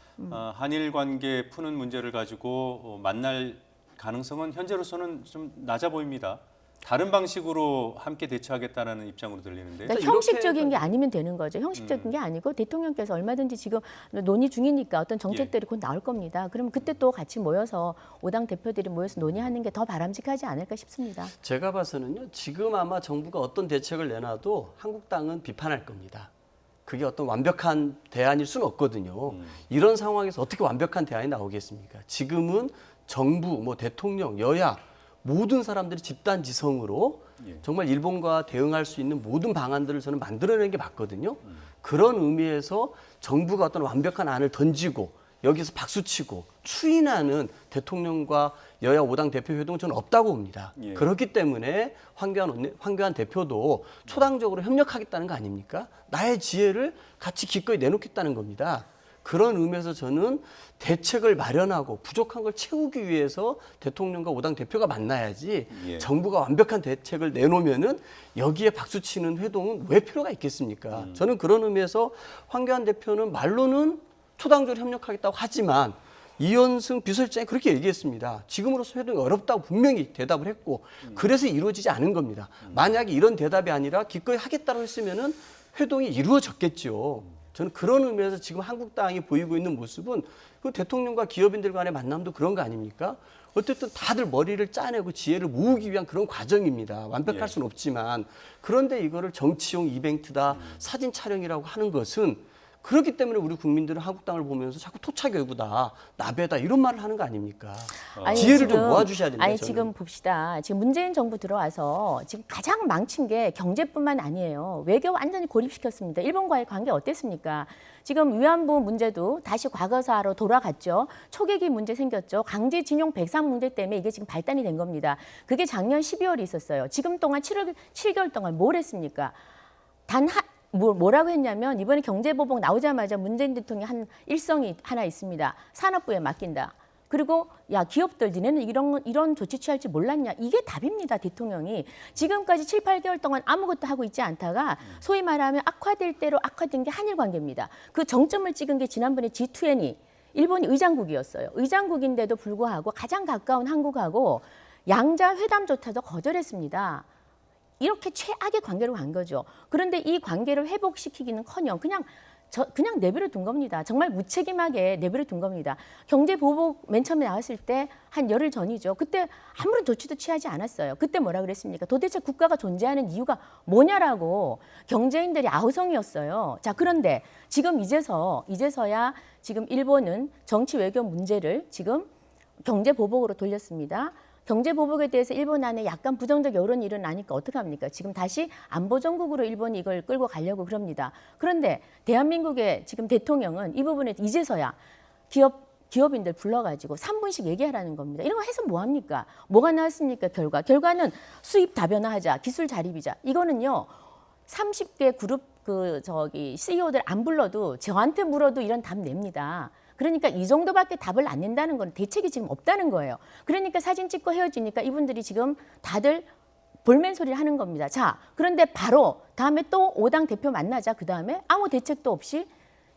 S1: 한일 관계 푸는 문제를 가지고 만날 가능성은 현재로서는 좀 낮아 보입니다. 다른 방식으로 함께 대처하겠다는 입장으로 들리는데.
S21: 그러니까 형식적인 게 아니면 되는 거죠. 형식적인 게 아니고 대통령께서 얼마든지 지금 논의 중이니까 어떤 정책들이 곧 나올 겁니다. 그러면 그때 또 같이 모여서 5당 대표들이 모여서 논의하는 게 더 바람직하지 않을까 싶습니다.
S22: 제가 봐서는요. 지금 아마 정부가 어떤 대책을 내놔도 한국당은 비판할 겁니다. 그게 어떤 완벽한 대안일 수는 없거든요. 이런 상황에서 어떻게 완벽한 대안이 나오겠습니까? 지금은 정부, 뭐 대통령, 여야 모든 사람들이 집단지성으로 정말 일본과 대응할 수 있는 모든 방안들을 저는 만들어내는 게 맞거든요. 그런 의미에서 정부가 어떤 완벽한 안을 던지고 여기서 박수치고 추인하는 대통령과 여야 5당 대표 회동은 저는 없다고 봅니다. 그렇기 때문에 황교안 대표도 초당적으로 협력하겠다는 거 아닙니까? 나의 지혜를 같이 기꺼이 내놓겠다는 겁니다. 그런 의미에서 저는 대책을 마련하고 부족한 걸 채우기 위해서 대통령과 5당 대표가 만나야지 정부가 완벽한 대책을 내놓으면은 여기에 박수치는 회동은 왜 필요가 있겠습니까? 저는 그런 의미에서 황교안 대표는 말로는 초당적으로 협력하겠다고 하지만 이현승 비서실장이 그렇게 얘기했습니다. 지금으로서 회동이 어렵다고 분명히 대답을 했고 그래서 이루어지지 않은 겁니다. 만약에 이런 대답이 아니라 기꺼이 하겠다고 했으면은 회동이 이루어졌겠죠. 저는 그런 의미에서 지금 한국당이 보이고 있는 모습은 그 대통령과 기업인들 간의 만남도 그런 거 아닙니까? 어쨌든 다들 머리를 짜내고 지혜를 모으기 위한 그런 과정입니다. 완벽할 수는 없지만 그런데 이거를 정치용 이벤트다, 사진 촬영이라고 하는 것은 그렇기 때문에 우리 국민들은 한국당을 보면서 자꾸 토착여구다, 나베다 이런 말을 하는 거 아닙니까? 지혜를 좀 모아주셔야 됩니다.
S21: 아니 저는. 지금 봅시다. 지금 문재인 정부 들어와서 지금 가장 망친 게 경제뿐만 아니에요. 외교 완전히 고립시켰습니다. 일본과의 관계 어땠습니까? 지금 위안부 문제도 다시 과거사로 돌아갔죠. 초계기 문제 생겼죠. 강제징용 백산 문제 때문에 이게 지금 발단이 된 겁니다. 그게 작년 12월에 있었어요. 지금 동안 7개월 동안 뭘 했습니까? 뭐라고 했냐면 이번에 경제보복 나오자마자 문재인 대통령이 한 일성이 하나 있습니다. 산업부에 맡긴다. 그리고 야 기업들 니네는 이런 조치 취할 줄 몰랐냐. 이게 답입니다. 대통령이. 지금까지 7, 8개월 동안 아무것도 하고 있지 않다가 소위 말하면 악화될 대로 악화된 게 한일 관계입니다. 그 정점을 찍은 게 지난번에 G20 일본이 의장국이었어요. 의장국인데도 불구하고 가장 가까운 한국하고 양자 회담조차도 거절했습니다. 이렇게 최악의 관계로 간 거죠. 그런데 이 관계를 회복시키기는커녕 그냥 내버려 둔 겁니다. 정말 무책임하게 내버려 둔 겁니다. 경제 보복 맨 처음에 나왔을 때 한 열흘 전이죠. 그때 아무런 조치도 취하지 않았어요. 그때 뭐라 그랬습니까? 도대체 국가가 존재하는 이유가 뭐냐라고 경제인들이 아우성이었어요. 자, 그런데 지금 이제서야 지금 일본은 정치 외교 문제를 지금 경제 보복으로 돌렸습니다. 경제 보복에 대해서 일본 안에 약간 부정적 여론이 일어나니까 어떡합니까? 지금 다시 안보 정국으로 일본이 이걸 끌고 가려고 그럽니다. 그런데 대한민국의 지금 대통령은 이 부분에 이제서야 기업인들 불러가지고 3분씩 얘기하라는 겁니다. 이런 거 해서 뭐합니까? 뭐가 나왔습니까? 결과는 수입 다변화하자, 기술 자립이자. 이거는요. 30개 그룹 CEO들 안 불러도 저한테 물어도 이런 답 냅니다. 그러니까 이 정도밖에 답을 안 낸다는 건 대책이 지금 없다는 거예요. 그러니까 사진 찍고 헤어지니까 이분들이 지금 다들 볼멘 소리를 하는 겁니다. 자, 그런데 바로 다음에 또 5당 대표 만나자. 그 다음에 아무 대책도 없이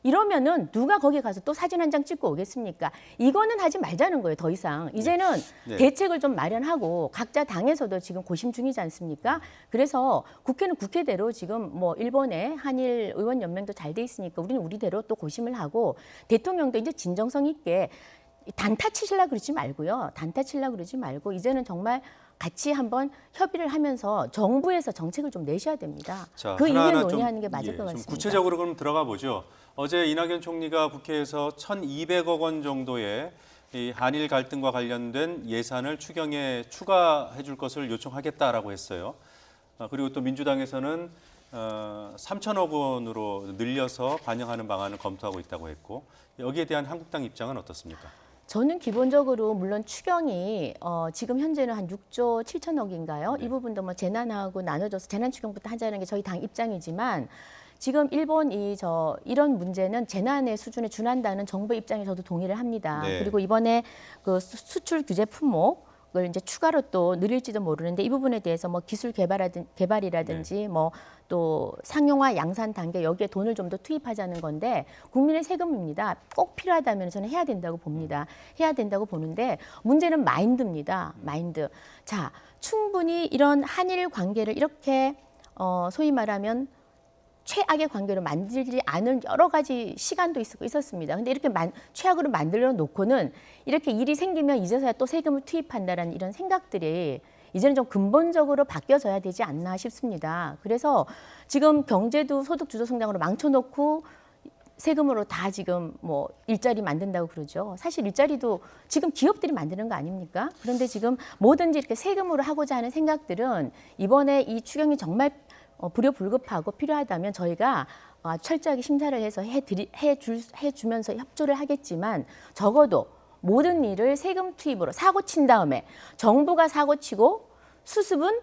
S21: 이러면은 누가 거기 가서 또 사진 한 장 찍고 오겠습니까? 이거는 하지 말자는 거예요, 더 이상. 이제는
S1: 네.
S21: 대책을 좀 마련하고 각자 당에서도 지금 고심 중이지 않습니까? 그래서 국회는 국회대로 지금 뭐 일본의 한일 의원 연맹도 잘 돼 있으니까 우리는 우리대로 또 고심을 하고 대통령도 이제 진정성 있게 단타 치시려고 그러지 말고요. 단타 치려고 그러지 말고 이제는 정말 같이 한번 협의를 하면서 정부에서 정책을 좀 내셔야 됩니다.
S1: 자,
S21: 그 이후에
S1: 하나하나
S21: 논의하는
S1: 좀,
S21: 게 맞을 것
S1: 좀
S21: 같습니다.
S1: 구체적으로 그럼 들어가 보죠. 어제 이낙연 총리가 국회에서 1,200억 원 정도의 이 한일 갈등과 관련된 예산을 추경에 추가해 줄 것을 요청하겠다라고 했어요. 그리고 또 민주당에서는 3천억 원으로 늘려서 반영하는 방안을 검토하고 있다고 했고 여기에 대한 한국당 입장은 어떻습니까?
S21: 저는 기본적으로 물론 추경이 지금 현재는 한 6조 7천억인가요?
S1: 네.
S21: 이 부분도 뭐 재난하고 나눠줘서 재난 추경부터 하자는 게 저희 당 입장이지만 지금 일본 이런 문제는 재난의 수준에 준한다는 정부 입장에 저도 동의를 합니다.
S1: 네.
S21: 그리고 이번에 그 수출 규제 품목을 이제 추가로 또 늘릴지도 모르는데 이 부분에 대해서 뭐 기술 개발이라든지
S1: 네.
S21: 뭐 또 상용화 양산 단계 여기에 돈을 좀 더 투입하자는 건데 국민의 세금입니다. 꼭 필요하다면 저는 해야 된다고 봅니다. 해야 된다고 보는데 문제는 마인드입니다. 마인드. 자, 충분히 이런 한일 관계를 이렇게 소위 말하면 최악의 관계로 만들지 않은 여러 가지 시간도 있었습니다. 근데 이렇게 최악으로 만들어 놓고는 이렇게 일이 생기면 이제서야 또 세금을 투입한다라는 이런 생각들이 이제는 좀 근본적으로 바뀌어져야 되지 않나 싶습니다. 그래서 지금 경제도 소득 주도 성장으로 망쳐놓고 세금으로 다 지금 뭐 일자리 만든다고 그러죠. 사실 일자리도 지금 기업들이 만드는 거 아닙니까? 그런데 지금 뭐든지 이렇게 세금으로 하고자 하는 생각들은 이번에 이 추경이 정말 불효불급하고 필요하다면 저희가 철저하게 심사를 해서 해주면서 협조를 하겠지만 적어도 모든 일을 세금 투입으로 사고 친 다음에 정부가 사고 치고 수습은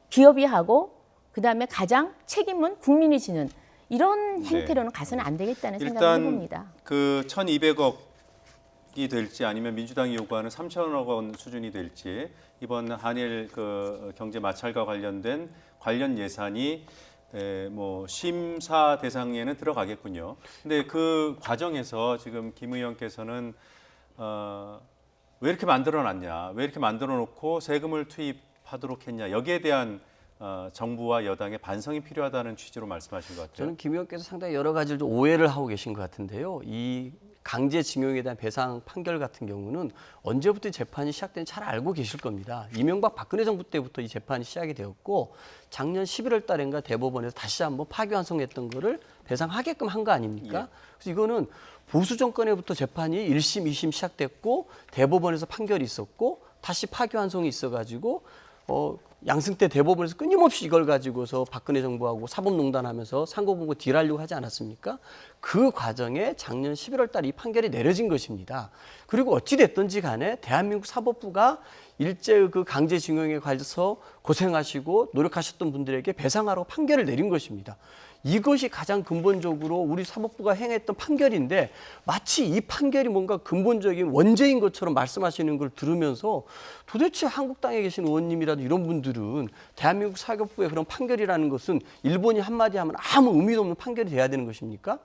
S21: 기업이 하고 그다음에 가장 책임은 국민이 지는 이런 행태로는 가서는 안 되겠다는 생각을 해봅니다.
S1: 그 1,200억이 될지 아니면 민주당이 요구하는 3천억 원 수준이 될지 이번 한일 그 경제 마찰과 관련된 관련 예산이 뭐 심사 대상에는 들어가겠군요. 근데 그 과정에서 지금 김 의원께서는 왜 이렇게 만들어놨냐, 왜 이렇게 만들어놓고 세금을 투입하도록 했냐 여기에 대한 정부와 여당의 반성이 필요하다는 취지로 말씀하신 것 같아요.
S22: 저는 김 의원께서 상당히 여러 가지를 좀 오해를 하고 계신 것 같은데요. 이 강제징용에 대한 배상 판결 같은 경우는 언제부터 재판이 시작된지 잘 알고 계실 겁니다. 이명박 박근혜 정부 때부터 이 재판이 시작이 되었고 작년 11월 달인가 대법원에서 다시 한번 파기환송했던 거를 배상하게끔 한 거 아닙니까?
S1: 예.
S22: 그래서 이거는 보수 정권에부터 재판이 1심, 2심 시작됐고 대법원에서 판결이 있었고 다시 파기환송이 있어가지고 양승 때 대법원에서 끊임없이 이걸 가지고서 박근혜 정부하고 사법농단하면서 상고본고 딜하려고 하지 않았습니까? 그 과정에 작년 11월 달 이 판결이 내려진 것입니다. 그리고 어찌 됐든지 간에 대한민국 사법부가 일제 그 강제징용에 관해서 고생하시고 노력하셨던 분들에게 배상하라고 판결을 내린 것입니다. 이것이 가장 근본적으로 우리 사법부가 행했던 판결인데 마치 이 판결이 뭔가 근본적인 원죄인 것처럼 말씀하시는 걸 들으면서 도대체 한국당에 계신 의원님이라도 이런 분들은 대한민국 사법부의 그런 판결이라는 것은 일본이 한마디 하면 아무 의미도 없는 판결이 돼야 되는 것입니까?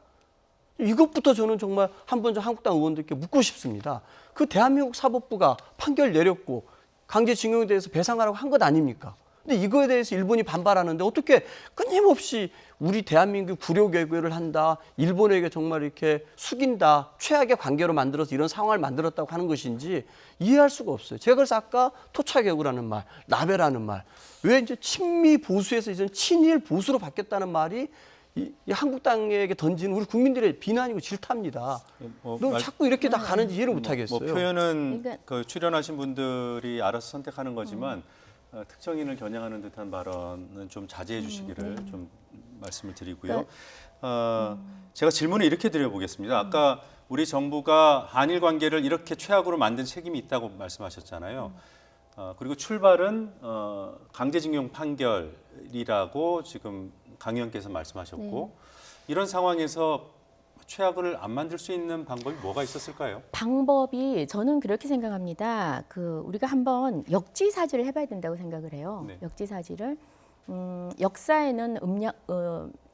S22: 이것부터 저는 정말 한번 한국당 의원들께 묻고 싶습니다. 그 대한민국 사법부가 판결 내렸고 강제징용에 대해서 배상하라고 한 것 아닙니까? 근데 이거에 대해서 일본이 반발하는데 어떻게 끊임없이 우리 대한민국 불효개교를 한다, 일본에게 정말 이렇게 숙인다, 최악의 관계로 만들어서 이런 상황을 만들었다고 하는 것인지 이해할 수가 없어요. 제가 그래서 아까 토착개구라는 말, 나베라는 말, 왜 이제 친미 보수에서 이제 친일 보수로 바뀌었다는 말이 이 한국당에게 던지는 우리 국민들의 비난이고 질타입니다. 너무 자꾸 이렇게 다 가는지 이해를 못하겠어요.
S1: 뭐 표현은 그 출연하신 분들이 알아서 선택하는 거지만 특정인을 겨냥하는 듯한 발언은 좀 자제해 주시기를 좀 말씀을 드리고요. 제가 질문을 이렇게 드려보겠습니다. 아까 우리 정부가 한일 관계를 이렇게 최악으로 만든 책임이 있다고 말씀하셨잖아요. 그리고 출발은 강제징용 판결이라고 지금 강 의원께서 말씀하셨고 이런 상황에서 최악을 안 만들 수 있는 방법이 뭐가 있었을까요?
S21: 방법이 저는 그렇게 생각합니다. 우리가 한번 역지사지를 해봐야 된다고 생각을 해요.
S1: 네.
S21: 역지사지를 역사에는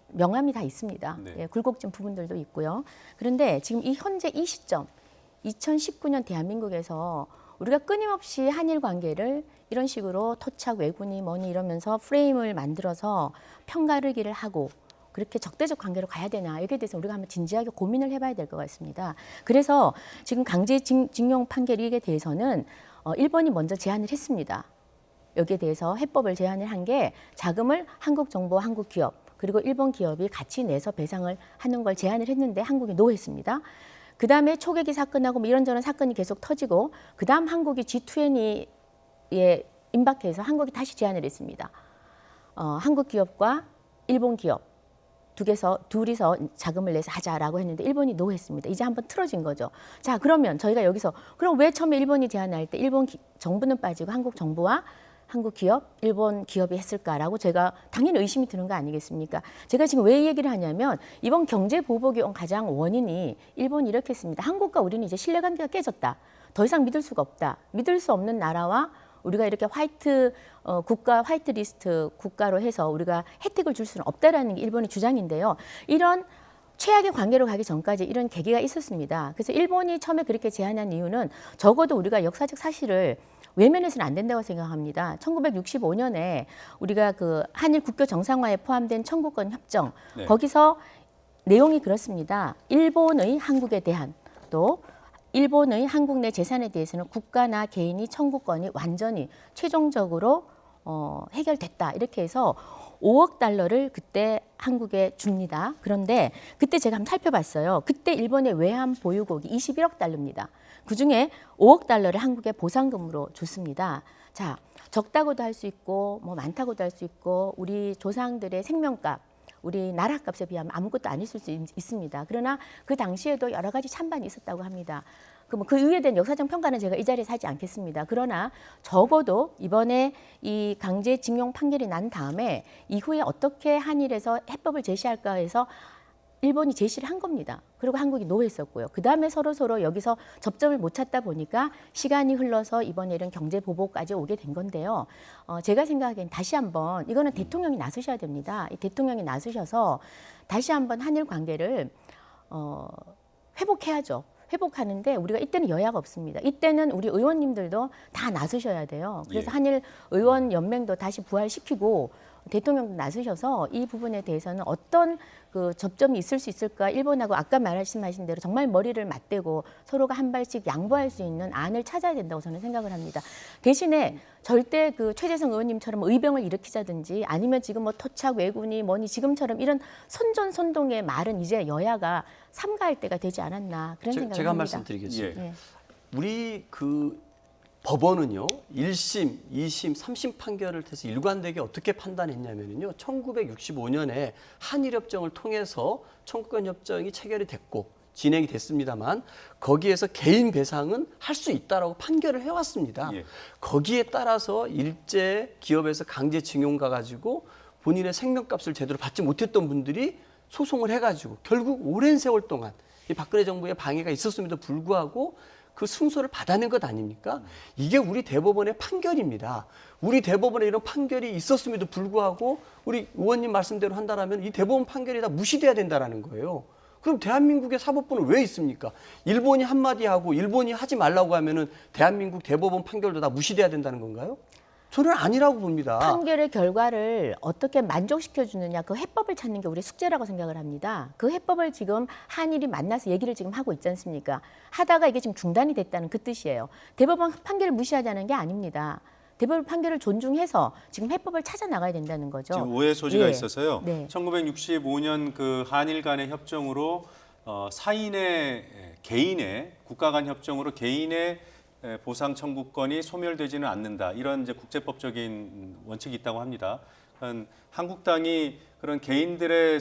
S21: 명암이 다 있습니다.
S1: 네.
S21: 예, 굴곡진 부분들도 있고요. 그런데 지금 현재 이 시점 2019년 대한민국에서 우리가 끊임없이 한일 관계를 이런 식으로 토착 왜군이 뭐니 이러면서 프레임을 만들어서 편가르기를 하고 그렇게 적대적 관계로 가야 되나 여기에 대해서 우리가 한번 진지하게 고민을 해봐야 될 것 같습니다. 그래서 지금 강제징용 판결에 대해서는 일본이 먼저 제안을 했습니다. 여기에 대해서 해법을 제안을 한 게 자금을 한국 정부와 한국 기업 그리고 일본 기업이 같이 내서 배상을 하는 걸 제안을 했는데 한국이 노했습니다. 그다음에 초계기 사건하고 뭐 이런저런 사건이 계속 터지고 그다음 한국이 G20에 임박해서 한국이 다시 제안을 했습니다. 한국 기업과 일본 기업 둘이서 자금을 내서 하자라고 했는데 일본이 노했습니다. 이제 한번 틀어진 거죠. 자, 그러면 저희가 여기서 그럼 왜 처음에 일본이 제안할 때 일본 정부는 빠지고 한국 정부와 한국 기업, 일본 기업이 했을까라고 제가 당연히 의심이 드는 거 아니겠습니까? 제가 지금 왜 이 얘기를 하냐면 이번 경제 보복이 온 가장 원인이 일본이 이렇게 했습니다. 한국과 우리는 이제 신뢰관계가 깨졌다. 더 이상 믿을 수가 없다. 믿을 수 없는 나라와 우리가 이렇게 화이트 리스트 국가로 해서 우리가 혜택을 줄 수는 없다라는 게 일본의 주장인데요. 이런 최악의 관계로 가기 전까지 이런 계기가 있었습니다. 그래서 일본이 처음에 그렇게 제안한 이유는 적어도 우리가 역사적 사실을 외면해서는 안 된다고 생각합니다. 1965년에 우리가 한일 국교 정상화에 포함된 청구권 협정
S1: 네.
S21: 거기서 내용이 그렇습니다. 일본의 한국에 대한 또 일본의 한국 내 재산에 대해서는 국가나 개인이 청구권이 완전히 최종적으로 해결됐다. 이렇게 해서 5억 달러를 그때 한국에 줍니다. 그런데 그때 제가 한번 살펴봤어요. 그때 일본의 외환 보유국이 21억 달러입니다. 그중에 5억 달러를 한국에 보상금으로 줬습니다. 자, 적다고도 할 수 있고 뭐 많다고도 할 수 있고 우리 조상들의 생명값 우리 나라 값에 비하면 아무것도 아닐 수 있습니다. 그러나 그 당시에도 여러 가지 찬반이 있었다고 합니다. 그 이유에 대한 역사적 평가는 제가 이 자리에서 하지 않겠습니다. 그러나 적어도 이번에 이 강제징용 판결이 난 다음에 이후에 어떻게 한일에서 해법을 제시할까 해서 일본이 제시를 한 겁니다. 그리고 한국이 노했었고요. 그다음에 서로 여기서 접점을 못 찾다 보니까 시간이 흘러서 이번에 이런 경제 보복까지 오게 된 건데요. 제가 생각하기엔 다시 한번 이거는 대통령이 나서셔야 됩니다. 이 대통령이 나서셔서 다시 한번 한일 관계를 회복해야죠. 회복하는데 우리가 이때는 여야가 없습니다. 이때는 우리 의원님들도 다 나서셔야 돼요. 그래서
S1: 예.
S21: 한일 의원 연맹도 다시 부활시키고 대통령도 나서셔서 이 부분에 대해서는 어떤 접점이 있을 수 있을까 일본하고 아까 말씀하신 대로 정말 머리를 맞대고 서로가 한 발씩 양보할 수 있는 안을 찾아야 된다고 저는 생각을 합니다. 대신에 절대 최재성 의원님처럼 의병을 일으키자든지 아니면 지금 뭐 토착 왜군이 뭐니 지금처럼 이런 선전선동의 말은 이제 여야가 삼가할 때가 되지 않았나 그런 생각을
S22: 제가 한
S21: 합니다.
S22: 말씀 드리겠습니다.
S21: 예.
S22: 우리 법원은요 1심, 2심, 3심 판결을 해서 일관되게 어떻게 판단했냐면요 1965년에 한일협정을 통해서 청구권협정이 체결이 됐고 진행이 됐습니다만 거기에서 개인 배상은 할 수 있다라고 판결을 해왔습니다.
S1: 예.
S22: 거기에 따라서 일제 기업에서 강제징용 가가지고 본인의 생명값을 제대로 받지 못했던 분들이 소송을 해가지고 결국 오랜 세월 동안 이 박근혜 정부의 방해가 있었음에도 불구하고 그 승소를 받아낸 것 아닙니까? 이게 우리 대법원의 판결입니다. 우리 대법원에 이런 판결이 있었음에도 불구하고 우리 의원님 말씀대로 한다면 이 대법원 판결이 다 무시돼야 된다는 거예요. 그럼 대한민국의 사법부는 왜 있습니까? 일본이 한마디 하고 일본이 하지 말라고 하면은 대한민국 대법원 판결도 다 무시돼야 된다는 건가요? 저는 아니라고 봅니다.
S21: 판결의 결과를 어떻게 만족시켜주느냐 그 해법을 찾는 게 우리 숙제라고 생각을 합니다. 그 해법을 지금 한일이 만나서 얘기를 지금 하고 있지 않습니까? 하다가 이게 지금 중단이 됐다는 그 뜻이에요. 대법원 판결을 무시하자는 게 아닙니다. 대법원 판결을 존중해서 지금 해법을 찾아 나가야 된다는 거죠.
S1: 지금 오해 소지가
S21: 예.
S1: 있어서요.
S21: 네.
S1: 1965년 한일 간의 협정으로 사인의 개인의 국가 간 협정으로 개인의 보상 청구권이 소멸되지는 않는다. 이런 이제 국제법적인 원칙이 있다고 합니다. 한국당이 그런 개인들의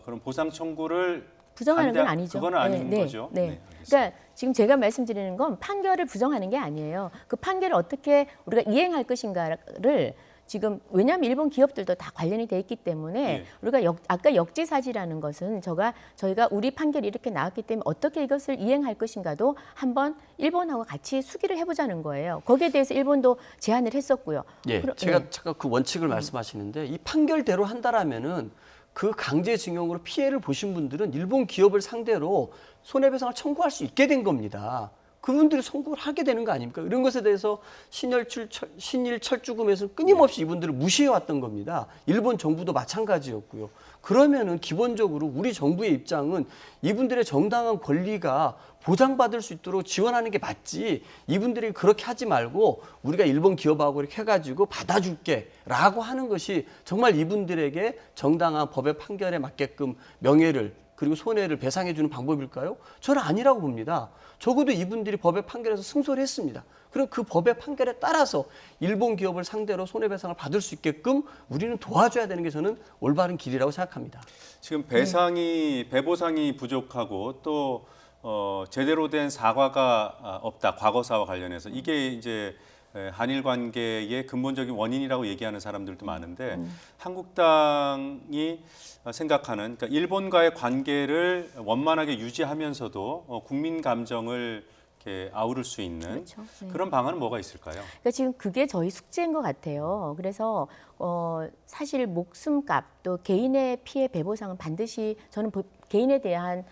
S1: 그런 보상 청구를
S21: 부정하는 건 아니죠.
S1: 그건 아닌 거죠.
S21: 네. 그러니까 지금 제가 말씀드리는 건 판결을 부정하는 게 아니에요. 그 판결을 어떻게 우리가 이행할 것인가를 지금 왜냐하면 일본 기업들도 다 관련이 돼 있기 때문에
S1: 예.
S21: 우리가 아까 역지사지라는 것은 저희가 우리 판결이 이렇게 나왔기 때문에 어떻게 이것을 이행할 것인가도 한번 일본하고 같이 수기를 해보자는 거예요. 거기에 대해서 일본도 제안을 했었고요.
S22: 예, 제가 잠깐 그 원칙을 말씀하시는데 이 판결대로 한다라면은 그 강제징용으로 피해를 보신 분들은 일본 기업을 상대로 손해배상을 청구할 수 있게 된 겁니다. 그분들이 선고를 하게 되는 거 아닙니까? 이런 것에 대해서 신일철주금에서는 끊임없이 이분들을 무시해왔던 겁니다. 일본 정부도 마찬가지였고요. 그러면은 기본적으로 우리 정부의 입장은 이분들의 정당한 권리가 보장받을 수 있도록 지원하는 게 맞지, 이분들이 그렇게 하지 말고 우리가 일본 기업하고 이렇게 해가지고 받아줄게 라고 하는 것이 정말 이분들에게 정당한 법의 판결에 맞게끔 명예를 그리고 손해를 배상해주는 방법일까요? 저는 아니라고 봅니다. 적어도 이분들이 법의 판결에서 승소를 했습니다. 그럼 그 법의 판결에 따라서 일본 기업을 상대로 손해배상을 받을 수 있게끔 우리는 도와줘야 되는 게 저는 올바른 길이라고 생각합니다.
S1: 지금 배보상이 부족하고 또 제대로 된 사과가 없다. 과거사와 관련해서 이게 이제 한일 관계의 근본적인 원인이라고 얘기하는 사람들도 많은데 한국당이 생각하는, 그러니까 일본과의 관계를 원만하게 유지하면서도 국민 감정을 이렇게 아우를 수 있는
S21: 그렇죠. 네.
S1: 그런 방안은 뭐가 있을까요?
S21: 그러니까 지금 그게 저희 숙제인 것 같아요. 그래서 사실 목숨값 또 개인의 피해 배보상은 반드시 저는 개인에 대한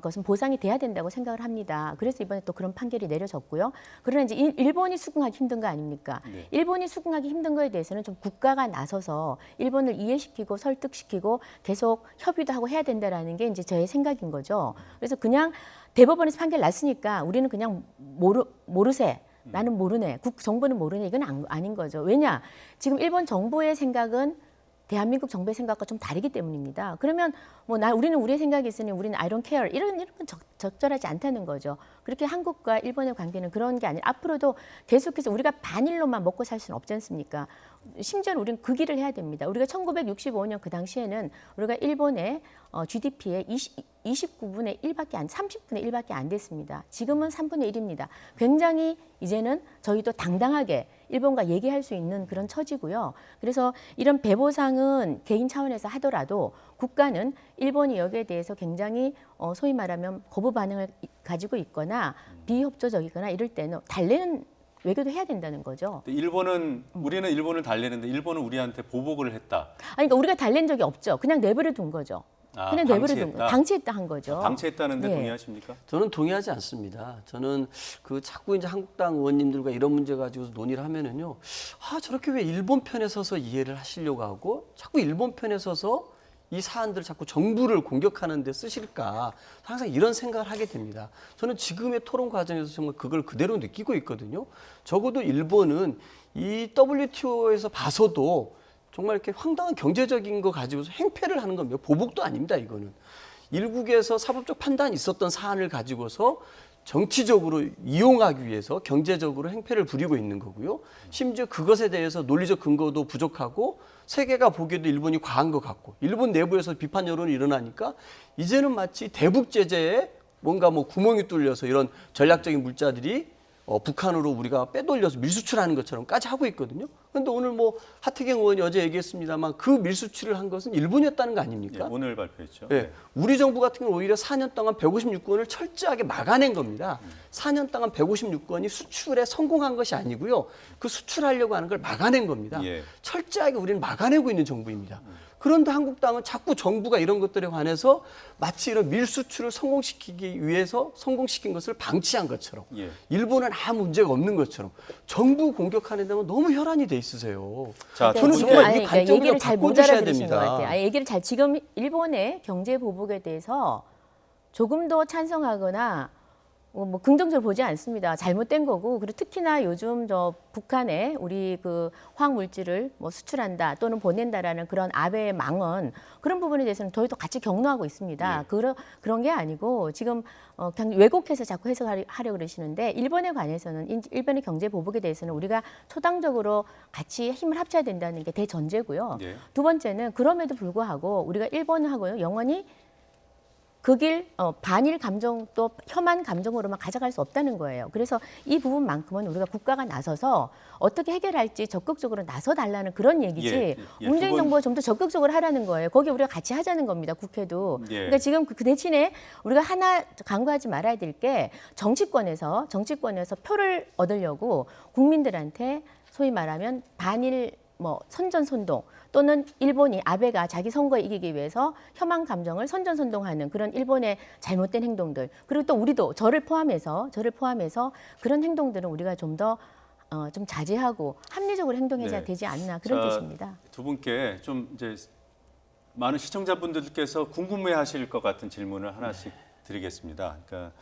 S21: 것은 보상이 돼야 된다고 생각을 합니다. 그래서 이번에 또 그런 판결이 내려졌고요. 그러나 이제 일본이 수긍하기 힘든 거 아닙니까?
S1: 네.
S21: 일본이 수긍하기 힘든 거에 대해서는 좀 국가가 나서서 일본을 이해시키고 설득시키고 계속 협의도 하고 해야 된다라는 게 이제 저의 생각인 거죠. 그래서 그냥 대법원에서 판결 났으니까 우리는 그냥 모르세. 나는 모르네. 정부는 모르네. 이건 아닌 거죠. 왜냐? 지금 일본 정부의 생각은 대한민국 정부의 생각과 좀 다르기 때문입니다. 그러면 우리는 우리의 생각이 있으니 우리는 I don't care 이런 건 적절하지 않다는 거죠. 그렇게 한국과 일본의 관계는 그런 게 아니라 앞으로도 계속해서 우리가 반일로만 먹고 살 수는 없지 않습니까? 심지어는 우리는 그 길을 해야 됩니다. 우리가 1965년 그 당시에는 우리가 일본의 GDP의 29분의 1밖에 30분의 1밖에 안 됐습니다. 지금은 3분의 1입니다. 굉장히 이제는 저희도 당당하게 일본과 얘기할 수 있는 그런 처지고요. 그래서 이런 배보상은 개인 차원에서 하더라도 국가는 일본이 여기에 대해서 굉장히 소위 말하면 거부 반응을 가지고 있거나 비협조적이거나 이럴 때는 달래는 외교도 해야 된다는 거죠.
S1: 우리는 일본을 달래는데 일본은 우리한테 보복을 했다.
S21: 그러니까 우리가 달랜 적이 없죠. 그냥 내버려 둔 거죠. 그냥 내버려 둔 거죠. 방치했다 한 거죠.
S1: 방치했다는데 동의하십니까?
S22: 저는 동의하지 않습니다. 저는 자꾸 이제 한국당 의원님들과 이런 문제 가지고 논의를 하면은요, 저렇게 왜 일본 편에 서서 이해를 하시려고 하고 자꾸 일본 편에 서서 이 사안들을 자꾸 정부를 공격하는 데 쓰실까, 항상 이런 생각을 하게 됩니다. 저는 지금의 토론 과정에서 정말 그걸 그대로 느끼고 있거든요. 적어도 일본은 이 WTO에서 봐서도 정말 이렇게 황당한 경제적인 거 가지고서 행패를 하는 겁니다. 보복도 아닙니다, 이거는. 일국에서 사법적 판단이 있었던 사안을 가지고서 정치적으로 이용하기 위해서 경제적으로 행패를 부리고 있는 거고요. 심지어 그것에 대해서 논리적 근거도 부족하고 세계가 보기에도 일본이 과한 것 같고 일본 내부에서 비판 여론이 일어나니까 이제는 마치 대북 제재에 뭔가 구멍이 뚫려서 이런 전략적인 물자들이 북한으로 우리가 빼돌려서 밀수출하는 것처럼까지 하고 있거든요. 그런데 오늘 하태경 의원이 어제 얘기했습니다만 그 밀수출을 한 것은 일본이었다는 거 아닙니까?
S1: 오늘 발표했죠.
S22: 네. 우리 정부 같은 경우는 오히려 4년 동안 156건을 철저하게 막아낸 겁니다. 4년 동안 156건이 수출에 성공한 것이 아니고요. 그 수출하려고 하는 걸 막아낸 겁니다. 철저하게 우리는 막아내고 있는 정부입니다. 그런데 한국당은 자꾸 정부가 이런 것들에 관해서 마치 이런 밀수출을 성공시키기 위해서 성공시킨 것을 방치한 것처럼 일본은 아무 문제가 없는 것처럼 정부 공격하는 데는 너무 혈안이 돼 있으세요. 저는 정말 이 관점을 바꿔주셔야 됩니다.
S21: 얘기를 지금 일본의 경제 보복에 대해서 조금 더 찬성하거나 긍정적으로 보지 않습니다. 잘못된 거고, 그리고 특히나 요즘 북한에 우리 화학물질을 수출한다 또는 보낸다라는 그런 아베의 망언, 그런 부분에 대해서는 저희도 같이 격노하고 있습니다. 그런 게 아니고 지금 그냥 왜곡해서 자꾸 해석하려고 그러시는데, 일본에 관해서는 일본의 경제 보복에 대해서는 우리가 초당적으로 같이 힘을 합쳐야 된다는 게 대전제고요. 두 번째는 그럼에도 불구하고 우리가 일본하고요 영원히 그 길 반일 감정 또 혐한 감정으로만 가져갈 수 없다는 거예요. 그래서 이 부분만큼은 우리가 국가가 나서서 어떻게 해결할지 적극적으로 나서달라는 그런 얘기지 문재인 정부가 좀 더 적극적으로 하라는 거예요. 거기 우리가 같이 하자는 겁니다. 국회도. 그러니까 지금 그 대신에 우리가 하나 강구하지 말아야 될 게 정치권에서 표를 얻으려고 국민들한테 소위 말하면 반일 선전선동 또는 일본이 아베가 자기 선거에 이기기 위해서 혐한 감정을 선전선동하는 그런 일본의 잘못된 행동들 그리고 또 우리도 저를 포함해서 그런 행동들은 우리가 좀 더 좀 자제하고 합리적으로 행동해야 되지 않나 그런 뜻입니다.
S1: 두 분께 좀 이제 많은 시청자분들께서 궁금해하실 것 같은 질문을 하나씩 드리겠습니다. 그러니까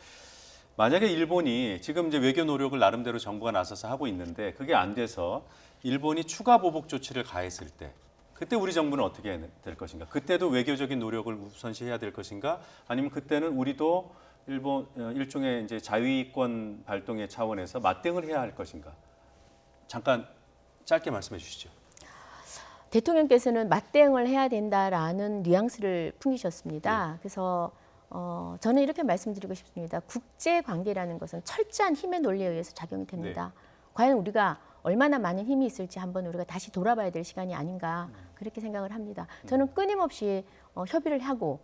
S1: 만약에 일본이 지금 이제 외교 노력을 나름대로 정부가 나서서 하고 있는데 그게 안 돼서 일본이 추가 보복 조치를 가했을 때 그때 우리 정부는 어떻게 될 것인가? 그때도 외교적인 노력을 우선시해야 될 것인가? 아니면 그때는 우리도 일본 일종의 이제 자위권 발동의 차원에서 맞대응을 해야 할 것인가? 잠깐 짧게 말씀해 주시죠.
S21: 대통령께서는 맞대응을 해야 된다라는 뉘앙스를 풍기셨습니다. 그래서 저는 이렇게 말씀드리고 싶습니다. 국제 관계라는 것은 철저한 힘의 논리에 의해서 작용이 됩니다. 과연 우리가 얼마나 많은 힘이 있을지 한번 우리가 다시 돌아봐야 될 시간이 아닌가 그렇게 생각을 합니다. 저는 끊임없이 협의를 하고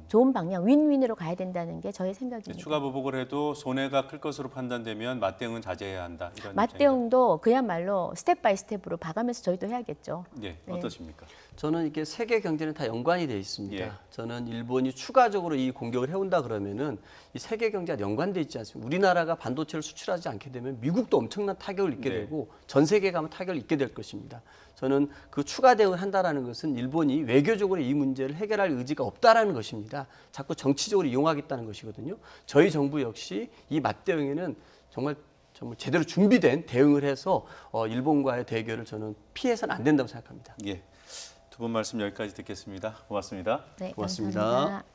S21: 좋은 방향, 윈윈으로 가야 된다는 게 저의 생각입니다.
S1: 추가 보복을 해도 손해가 클 것으로 판단되면 맞대응은 자제해야 한다. 이런
S21: 맞대응도 그야말로 스텝 바이 스텝으로 봐가면서 저희도 해야겠죠.
S1: 네, 어떠십니까?
S22: 저는 이게 세계 경제는 다 연관이 돼 있습니다. 저는 일본이 추가적으로 이 공격을 해온다 그러면은 이 세계 경제가 연관돼 있지 않습니까? 우리나라가 반도체를 수출하지 않게 되면 미국도 엄청난 타격을 입게 되고 전 세계가 아마 타격을 입게 될 것입니다. 저는 그 추가 대응을 한다라는 것은 일본이 외교적으로 이 문제를 해결할 의지가 없다라는 것입니다. 자꾸 정치적으로 이용하겠다는 것이거든요. 저희 정부 역시 이 맞대응에는 정말 제대로 준비된 대응을 해서 일본과의 대결을 저는 피해서는 안 된다고 생각합니다.
S1: 예. 두 분 말씀 여기까지 듣겠습니다. 고맙습니다.
S21: 네,
S22: 고맙습니다.
S21: 감사합니다.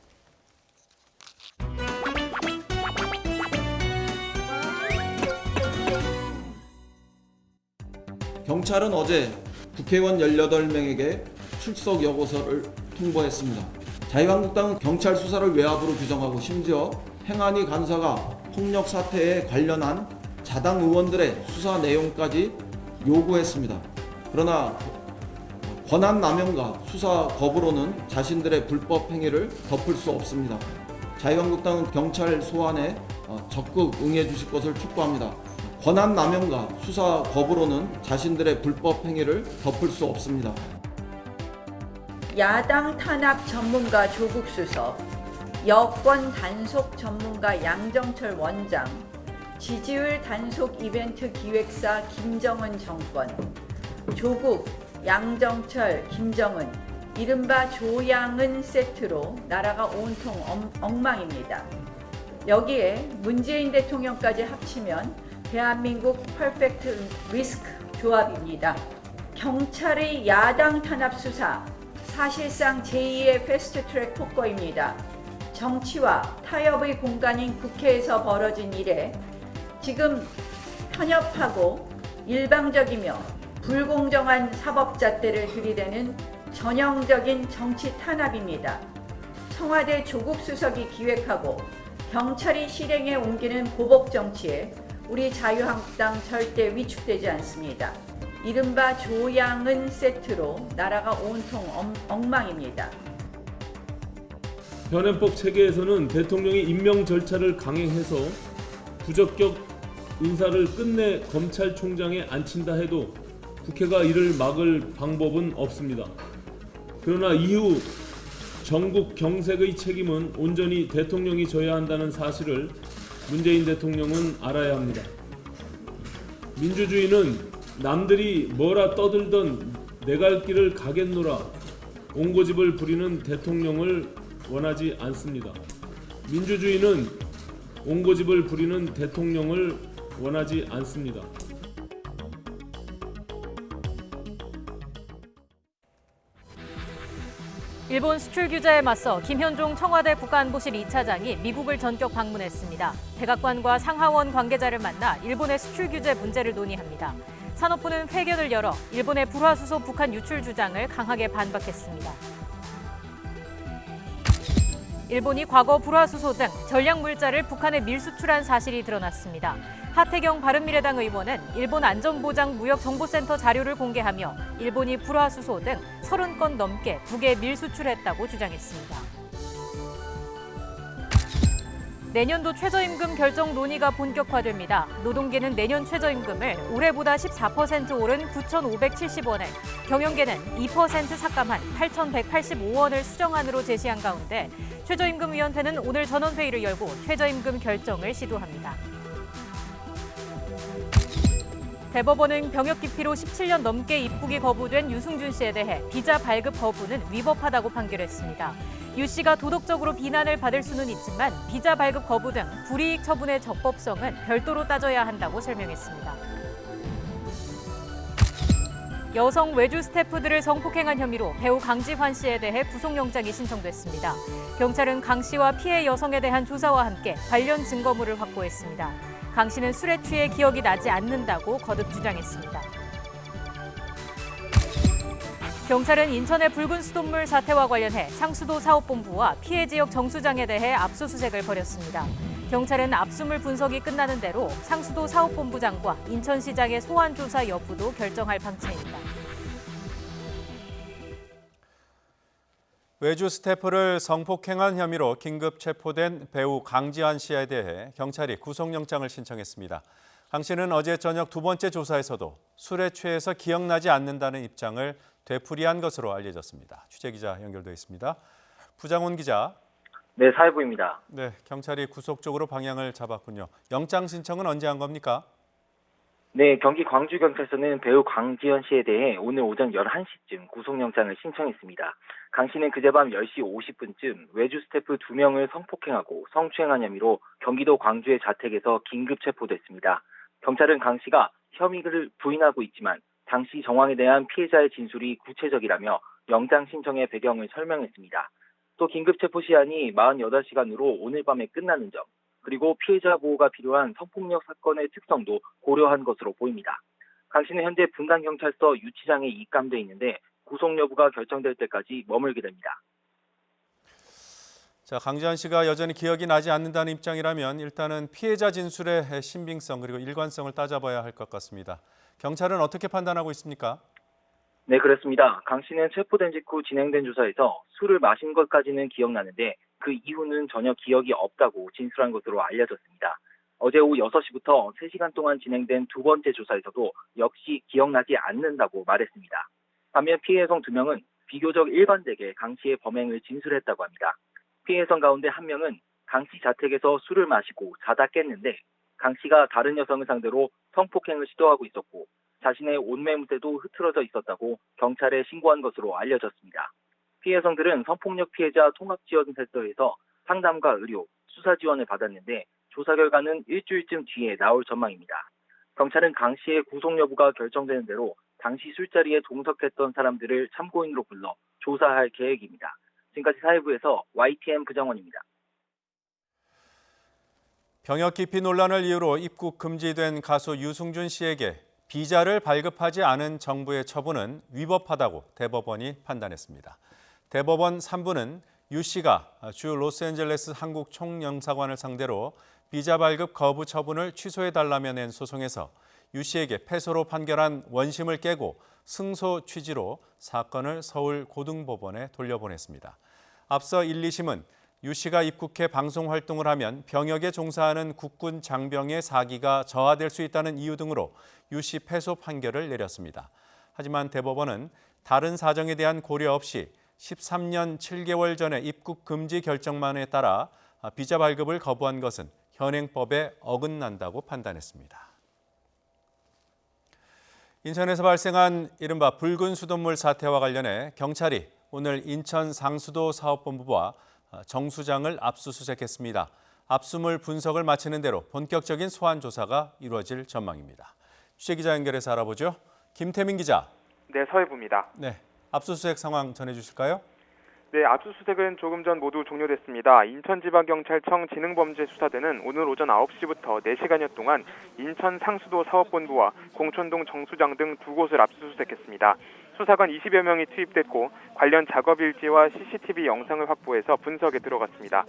S20: 경찰은 어제 국회의원 18명에게 출석 여고서를 통보했습니다. 자유한국당은 경찰 수사를 외압으로 규정하고 심지어 행안위 간사가 폭력 사태에 관련한 자당 의원들의 수사 내용까지 요구했습니다. 그러나 권한 남용과 수사 거부로는 자신들의 불법 행위를 덮을 수 없습니다. 자유한국당은 경찰 소환에 적극 응해 주실 것을 촉구합니다. 권한 남용과 수사 거부로는 자신들의 불법 행위를 덮을 수 없습니다.
S4: 야당 탄압 전문가 조국 수석, 여권 단속 전문가 양정철 원장, 지지율 단속 이벤트 기획사 김정은 정권, 조국, 양정철, 김정은, 이른바 조양은 세트로 나라가 온통 엉망입니다. 여기에 문재인 대통령까지 합치면 대한민국 퍼펙트 리스크 조합입니다. 경찰의 야당 탄압 수사, 사실상 제2의 패스트트랙 폭거입니다. 정치와 타협의 공간인 국회에서 벌어진 일에 지금 편협하고 일방적이며 불공정한 사법잣대를 들이대는 전형적인 정치 탄압입니다. 청와대 조국 수석이 기획하고 경찰이 실행에 옮기는 보복 정치에 우리 자유한국당 절대 위축되지 않습니다. 이른바 조양은 세트로 나라가 온통 엉망입니다.
S5: 현행법 체계에서는 대통령이 임명 절차를 강행해서 부적격 인사를 끝내 검찰총장에 앉힌다 해도 국회가 이를 막을 방법은 없습니다. 그러나 이후 전국 경색의 책임은 온전히 대통령이 져야 한다는 사실을 문재인 대통령은 알아야 합니다. 민주주의는 남들이 뭐라 떠들던 내 갈 길을 가겠노라 옹고집을 부리는 대통령을 원하지 않습니다. 민주주의는 옹고집을 부리는 대통령을 원하지 않습니다.
S2: 일본 수출 규제에 맞서 김현종 청와대 국가안보실 2차장이 미국을 전격 방문했습니다. 백악관과 상하원 관계자를 만나 일본의 수출 규제 문제를 논의합니다. 산업부는 회견을 열어 일본의 불화수소 북한 유출 주장을 강하게 반박했습니다. 일본이 과거 불화수소 등 전략 물자를 북한에 밀수출한 사실이 드러났습니다. 하태경 바른미래당 의원은 일본 안전보장무역정보센터 자료를 공개하며 일본이 불화수소 등 30건 넘게 북에 밀수출했다고 주장했습니다. 내년도 최저임금 결정 논의가 본격화됩니다. 노동계는 내년 최저임금을 올해보다 14% 오른 9,570원을, 경영계는 2% 삭감한 8,185원을 수정안으로 제시한 가운데 최저임금위원회는 오늘 전원회의를 열고 최저임금 결정을 시도합니다. 대법원은 병역 기피로 17년 넘게 입국이 거부된 유승준 씨에 대해 비자 발급 거부는 위법하다고 판결했습니다. 유 씨가 도덕적으로 비난을 받을 수는 있지만 비자 발급 거부 등 불이익 처분의 적법성은 별도로 따져야 한다고 설명했습니다. 여성 외주 스태프들을 성폭행한 혐의로 배우 강지환 씨에 대해 구속영장이 신청됐습니다. 경찰은 강 씨와 피해 여성에 대한 조사와 함께 관련 증거물을 확보했습니다. 강 씨는 술에 취해 기억이 나지 않는다고 거듭 주장했습니다. 경찰은 인천의 붉은 수돗물 사태와 관련해 상수도 사업본부와 피해 지역 정수장에 대해 압수수색을 벌였습니다. 경찰은 압수물 분석이 끝나는 대로 상수도 사업본부장과 인천시장의 소환 조사 여부도 결정할 방침입니다.
S1: 외주 스태프를 성폭행한 혐의로 긴급 체포된 배우 강지환 씨에 대해 경찰이 구속영장을 신청했습니다. 강 씨는 어제 저녁 두 번째 조사에서도 술에 취해서 기억나지 않는다는 입장을 되풀이한 것으로 알려졌습니다. 취재기자 연결돼 있습니다. 부장훈 기자.
S3: 네, 사회부입니다.
S1: 네, 경찰이 구속 쪽으로 방향을 잡았군요. 영장 신청은 언제 한 겁니까?
S3: 네, 경기 광주경찰서는 배우 강지현 씨에 대해 오늘 오전 11시쯤 구속영장을 신청했습니다. 강 씨는 그제밤 10시 50분쯤 외주 스태프 2명을 성폭행하고 성추행한 혐의로 경기도 광주의 자택에서 긴급 체포됐습니다. 경찰은 강 씨가 혐의를 부인하고 있지만 당시 정황에 대한 피해자의 진술이 구체적이라며 영장 신청의 배경을 설명했습니다. 또 긴급 체포 시한이 48시간으로 오늘 밤에 끝나는 점, 그리고 피해자 보호가 필요한 성폭력 사건의 특성도 고려한 것으로 보입니다. 강 씨는 현재 분당경찰서 유치장에 입감돼 있는데 구속 여부가 결정될 때까지 머물게 됩니다.
S1: 자, 강지환 씨가 여전히 기억이 나지 않는다는 입장이라면 일단은 피해자 진술의 신빙성 그리고 일관성을 따져봐야 할 것 같습니다. 경찰은 어떻게 판단하고 있습니까?
S3: 네, 그렇습니다. 강 씨는 체포된 직후 진행된 조사에서 술을 마신 것까지는 기억나는데 그 이후는 전혀 기억이 없다고 진술한 것으로 알려졌습니다. 어제 오후 6시부터 3시간 동안 진행된 두 번째 조사에서도 역시 기억나지 않는다고 말했습니다. 반면 피해 여성 2명은 비교적 일관되게 강 씨의 범행을 진술했다고 합니다. 피해 여성 가운데 1명은 강 씨 자택에서 술을 마시고 자다 깼는데 강 씨가 다른 여성을 상대로 성폭행을 시도하고 있었고 자신의 옷매무새도 흐트러져 있었다고 경찰에 신고한 것으로 알려졌습니다. 피해 여성들은 성폭력 피해자 통합지원센터에서 상담과 의료, 수사 지원을 받았는데 조사 결과는 일주일쯤 뒤에 나올 전망입니다. 경찰은 강 씨의 구속 여부가 결정되는 대로 당시 술자리에 동석했던 사람들을 참고인으로 불러 조사할 계획입니다. 지금까지 사회부에서 YTN 부장원입니다.
S1: 병역 기피 논란을 이유로 입국 금지된 가수 유승준 씨에게 비자를 발급하지 않은 정부의 처분은 위법하다고 대법원이 판단했습니다. 대법원 3부는 유 씨가 주 로스앤젤레스 한국 총영사관을 상대로 비자 발급 거부 처분을 취소해달라며 낸 소송에서 유 씨에게 패소로 판결한 원심을 깨고 승소 취지로 사건을 서울 고등법원에 돌려보냈습니다. 앞서 1, 2심은 유 씨가 입국해 방송 활동을 하면 병역에 종사하는 국군 장병의 사기가 저하될 수 있다는 이유 등으로 유 씨 패소 판결을 내렸습니다. 하지만 대법원은 다른 사정에 대한 고려 없이 13년 7개월 전에 입국 금지 결정만에 따라 비자 발급을 거부한 것은 현행법에 어긋난다고 판단했습니다. 인천에서 발생한 이른바 붉은 수돗물 사태와 관련해 경찰이 오늘 인천 상수도 사업본부와 정수장을 압수수색했습니다. 압수물 분석을 마치는 대로 본격적인 소환 조사가 이루어질 전망입니다. 취재기자 연결해서 알아보죠. 김태민 기자.
S6: 네, 서해부입니다.
S1: 네, 압수수색 상황 전해주실까요?
S6: 네, 압수수색은 조금 전 모두 종료됐습니다. 인천지방경찰청 지능범죄수사대는 오늘 오전 9시부터 4시간여 동안 인천 상수도 사업본부와 공촌동 정수장 등 두 곳을 압수수색했습니다. 수사관 20여 명이 투입됐고 관련 작업 일지와 CCTV 영상을 확보해서 분석에 들어갔습니다.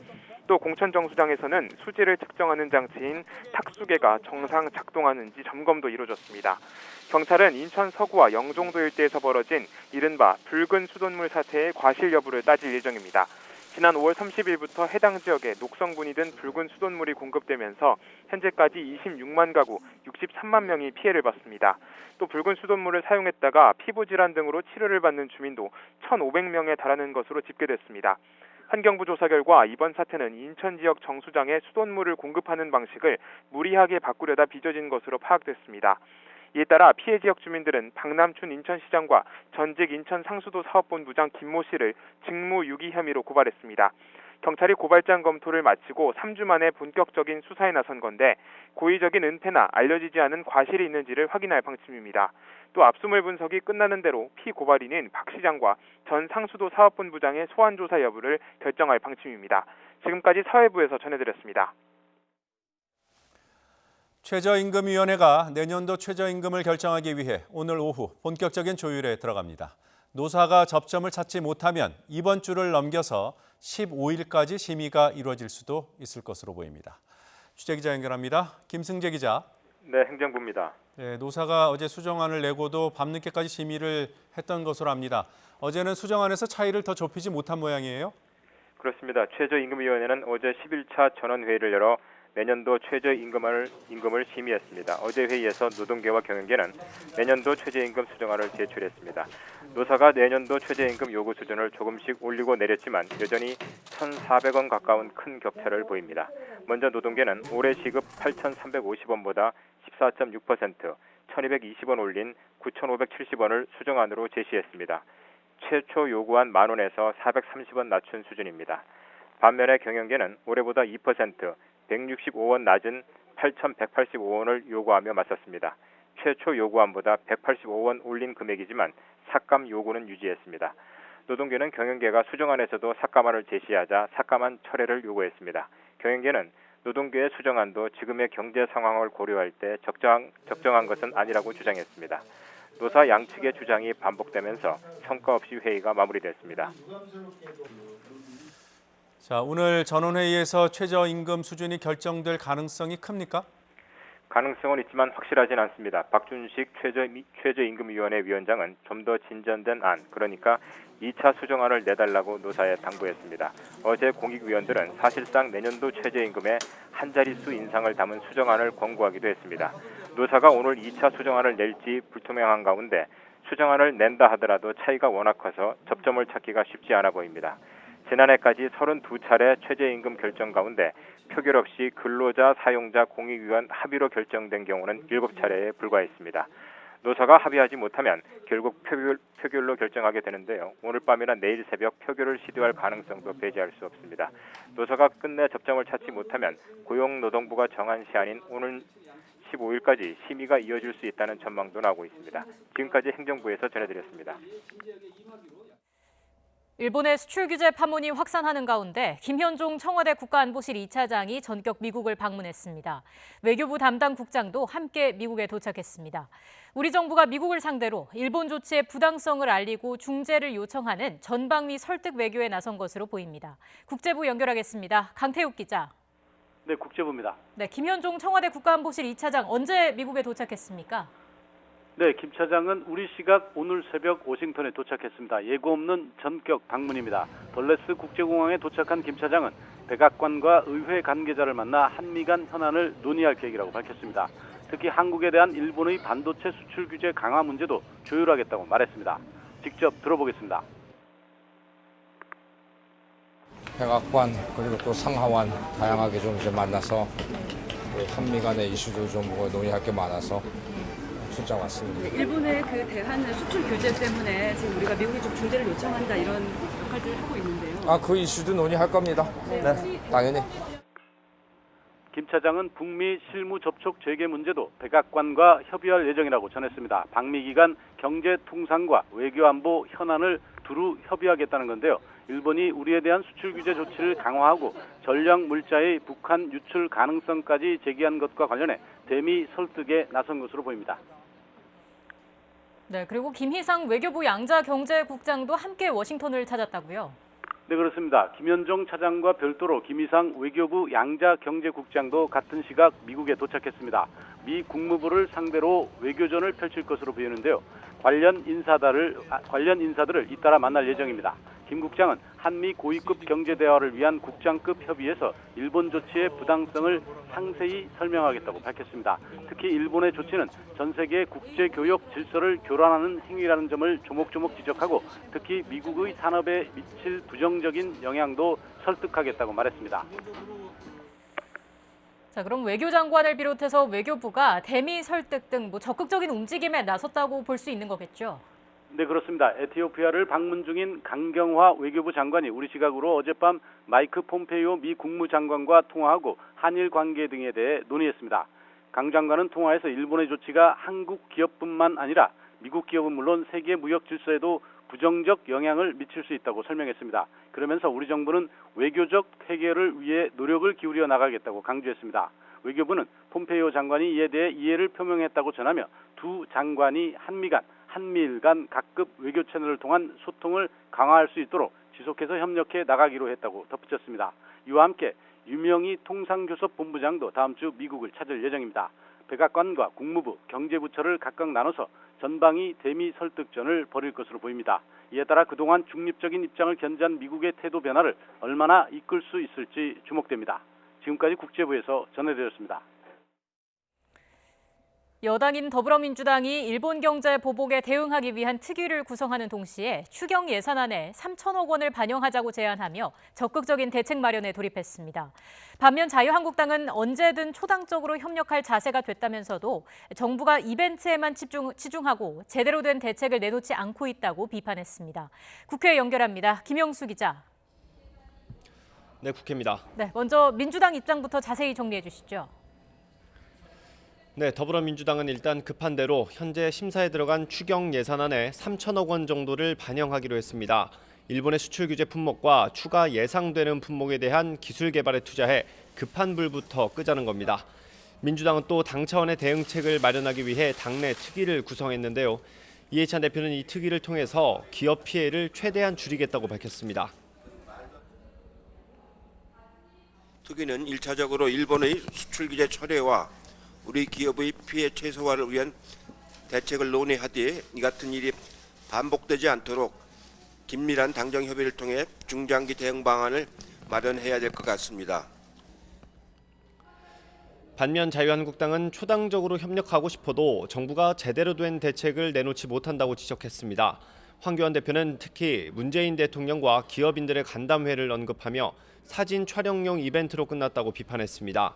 S6: 또 공천 정수장에서는 수질을 측정하는 장치인 탁수계가 정상 작동하는지 점검도 이루어졌습니다. 경찰은 인천 서구와 영종도 일대에서 벌어진 이른바 붉은 수돗물 사태의 과실 여부를 따질 예정입니다. 지난 5월 30일부터 해당 지역에 녹성분이 든 붉은 수돗물이 공급되면서 현재까지 26만 가구 63만 명이 피해를 봤습니다. 또 붉은 수돗물을 사용했다가 피부질환 등으로 치료를 받는 주민도 1,500명에 달하는 것으로 집계됐습니다. 환경부 조사 결과 이번 사태는 인천 지역 정수장에 수돗물을 공급하는 방식을 무리하게 바꾸려다 빚어진 것으로 파악됐습니다. 이에 따라 피해 지역 주민들은 박남춘 인천시장과 전직 인천 상수도 사업본부장 김모 씨를 직무유기 혐의로 고발했습니다. 경찰이 고발장 검토를 마치고 3주 만에 본격적인 수사에 나선 건데 고의적인 은폐나 알려지지 않은 과실이 있는지를 확인할 방침입니다. 또 압수물 분석이 끝나는 대로 피고발인인 박 시장과 전 상수도 사업본부장의 소환 조사 여부를 결정할 방침입니다. 지금까지 사회부에서 전해드렸습니다.
S1: 최저임금위원회가 내년도 최저임금을 결정하기 위해 오늘 오후 본격적인 조율에 들어갑니다. 노사가 접점을 찾지 못하면 이번 주를 넘겨서 15일까지 심의가 이루어질 수도 있을 것으로 보입니다. 취재기자 연결합니다. 김승재 기자.
S6: 네, 행정부입니다.
S1: 네, 노사가 어제 수정안을 내고도 밤늦게까지 심의를 했던 것으로 압니다. 어제는 수정안에서 차이를 더 좁히지 못한 모양이에요?
S6: 그렇습니다. 최저임금위원회는 어제 11차 전원회의를 열어 내년도 최저임금을 심의했습니다. 어제 회의에서 노동계와 경영계는 내년도 최저임금 수정안을 제출했습니다. 노사가 내년도 최저임금 요구 수준을 조금씩 올리고 내렸지만 여전히 1,400원 가까운 큰 격차를 보입니다. 먼저 노동계는 올해 시급 8,350원보다 14.6%, 1,220원 올린 9,570원을 수정안으로 제시했습니다. 최초 요구한 만원에서 430원 낮춘 수준입니다. 반면에 경영계는 올해보다 2%, 165원 낮은 8,185원을 요구하며 맞섰습니다. 최초 요구안보다 185원 올린 금액이지만 삭감 요구는 유지했습니다. 노동계는 경영계가 수정안에서도 삭감안을 제시하자 삭감안 철회를 요구했습니다. 경영계는 노동계의 수정안도 지금의 경제 상황을 고려할 때 적정한 것은 아니라고 주장했습니다. 노사 양측의 주장이 반복되면서 성과 없이 회의가 마무리됐습니다.
S1: 자, 오늘 전원회의에서 최저임금 수준이 결정될 가능성이 큽니까?
S6: 가능성은 있지만 확실하진 않습니다. 박준식 최저임금위원회 위원장은 좀 더 진전된 안, 그러니까 2차 수정안을 내달라고 노사에 당부했습니다. 어제 공익위원들은 사실상 내년도 최저임금에 한 자릿수 인상을 담은 수정안을 권고하기도 했습니다. 노사가 오늘 2차 수정안을 낼지 불투명한 가운데 수정안을 낸다 하더라도 차이가 워낙 커서 접점을 찾기가 쉽지 않아 보입니다. 지난해까지 32차례 최저임금 결정 가운데 표결 없이 근로자, 사용자, 공익위원 합의로 결정된 경우는 7차례에 불과했습니다. 노사가 합의하지 못하면 결국 표결로 결정하게 되는데요. 오늘 밤이나 내일 새벽 표결을 시도할 가능성도 배제할 수 없습니다. 노사가 끝내 접점을 찾지 못하면 고용노동부가 정한 시한인 오늘 15일까지 심의가 이어질 수 있다는 전망도 나오고 있습니다. 지금까지 행정부에서 전해드렸습니다.
S2: 일본의 수출 규제 파문이 확산하는 가운데 김현종 청와대 국가안보실 2차장이 전격 미국을 방문했습니다. 외교부 담당 국장도 함께 미국에 도착했습니다. 우리 정부가 미국을 상대로 일본 조치의 부당성을 알리고 중재를 요청하는 전방위 설득 외교에 나선 것으로 보입니다. 국제부 연결하겠습니다. 강태욱 기자.
S9: 네, 국제부입니다.
S2: 네, 김현종 청와대 국가안보실 2차장 언제 미국에 도착했습니까?
S9: 네, 김 차장은 우리 시각 오늘 새벽 워싱턴에 도착했습니다. 예고 없는 전격 방문입니다. 덜레스 국제공항에 도착한 김 차장은 백악관과 의회 관계자를 만나 한미 간 현안을 논의할 계획이라고 밝혔습니다. 특히 한국에 대한 일본의 반도체 수출 규제 강화 문제도 조율하겠다고 말했습니다. 직접 들어보겠습니다.
S8: 백악관 그리고 또 상하원 다양하게 좀 이제 만나서 한미 간의 이슈도 좀 논의할 게 많아서 출장 왔습니다.
S7: 일본의 그 대한 수출 규제 때문에 지금 우리가 미국이 좀 중재를 요청한다 이런 역할들을 하고 있는데요.
S8: 그 이슈도 논의할 겁니다. 네, 당연히.
S9: 김 차장은 북미 실무 접촉 재개 문제도 백악관과 협의할 예정이라고 전했습니다. 방미 기간 경제 통상과 외교 안보 현안을 두루 협의하겠다는 건데요. 일본이 우리에 대한 수출 규제 조치를 강화하고 전략 물자의 북한 유출 가능성까지 제기한 것과 관련해 대미 설득에 나선 것으로 보입니다.
S2: 네, 그리고 김희상 외교부 양자경제국장도 함께 워싱턴을 찾았다고요?
S9: 네, 그렇습니다. 김현종 차장과 별도로 김희상 외교부 양자경제국장도 같은 시각 미국에 도착했습니다. 미 국무부를 상대로 외교전을 펼칠 것으로 보이는데요. 관련 인사들을 잇따라 만날 예정입니다. 김 국장은 한미 고위급 경제대화를 위한 국장급 협의에서 일본 조치의 부당성을 상세히 설명하겠다고 밝혔습니다. 특히 일본의 조치는 전 세계 국제교역 질서를 교란하는 행위라는 점을 조목조목 지적하고 특히 미국의 산업에 미칠 부정적인 영향도 설득하겠다고 말했습니다.
S2: 자, 그럼 외교장관을 비롯해서 외교부가 대미 설득 등 적극적인 움직임에 나섰다고 볼 수 있는 거겠죠?
S9: 네, 그렇습니다. 에티오피아를 방문 중인 강경화 외교부 장관이 우리 시각으로 어젯밤 마이크 폼페이오 미 국무장관과 통화하고 한일 관계 등에 대해 논의했습니다. 강 장관은 통화에서 일본의 조치가 한국 기업뿐만 아니라 미국 기업은 물론 세계 무역 질서에도 부정적 영향을 미칠 수 있다고 설명했습니다. 그러면서 우리 정부는 외교적 해결을 위해 노력을 기울여 나가겠다고 강조했습니다. 외교부는 폼페이오 장관이 이에 대해 이해를 표명했다고 전하며 두 장관이 한미일 간 각급 외교 채널을 통한 소통을 강화할 수 있도록 지속해서 협력해 나가기로 했다고 덧붙였습니다. 이와 함께 유명희 통상교섭 본부장도 다음 주 미국을 찾을 예정입니다. 백악관과 국무부, 경제부처를 각각 나눠서 전방위 대미 설득전을 벌일 것으로 보입니다. 이에 따라 그동안 중립적인 입장을 견지한 미국의 태도 변화를 얼마나 이끌 수 있을지 주목됩니다. 지금까지 국제부에서 전해드렸습니다.
S2: 여당인 더불어민주당이 일본 경제 보복에 대응하기 위한 특위를 구성하는 동시에 추경 예산안에 3천억 원을 반영하자고 제안하며 적극적인 대책 마련에 돌입했습니다. 반면 자유한국당은 언제든 초당적으로 협력할 자세가 됐다면서도 정부가 이벤트에만 치중하고 제대로 된 대책을 내놓지 않고 있다고 비판했습니다. 국회에 연결합니다. 김영수 기자.
S10: 네, 국회입니다.
S2: 네, 먼저 민주당 입장부터 자세히 정리해 주시죠.
S10: 네, 더불어민주당은 일단 급한 대로 현재 심사에 들어간 추경 예산안에 3천억 원 정도를 반영하기로 했습니다. 일본의 수출 규제 품목과 추가 예상되는 품목에 대한 기술 개발에 투자해 급한 불부터 끄자는 겁니다. 민주당은 또 당 차원의 대응책을 마련하기 위해 당내 특위를 구성했는데요. 이해찬 대표는 이 특위를 통해서 기업 피해를 최대한 줄이겠다고 밝혔습니다.
S11: 특위는 1차적으로 일본의 수출 규제 철회와 우리 기업의 피해 최소화를 위한 대책을 논의하되 이 같은 일이 반복되지 않도록 긴밀한 당정 협의를 통해 중장기 대응 방안을 마련해야 될 것 같습니다.
S10: 반면 자유한국당은 초당적으로 협력하고 싶어도 정부가 제대로 된 대책을 내놓지 못한다고 지적했습니다. 황교안 대표는 특히 문재인 대통령과 기업인들의 간담회를 언급하며 사진 촬영용 이벤트로 끝났다고 비판했습니다.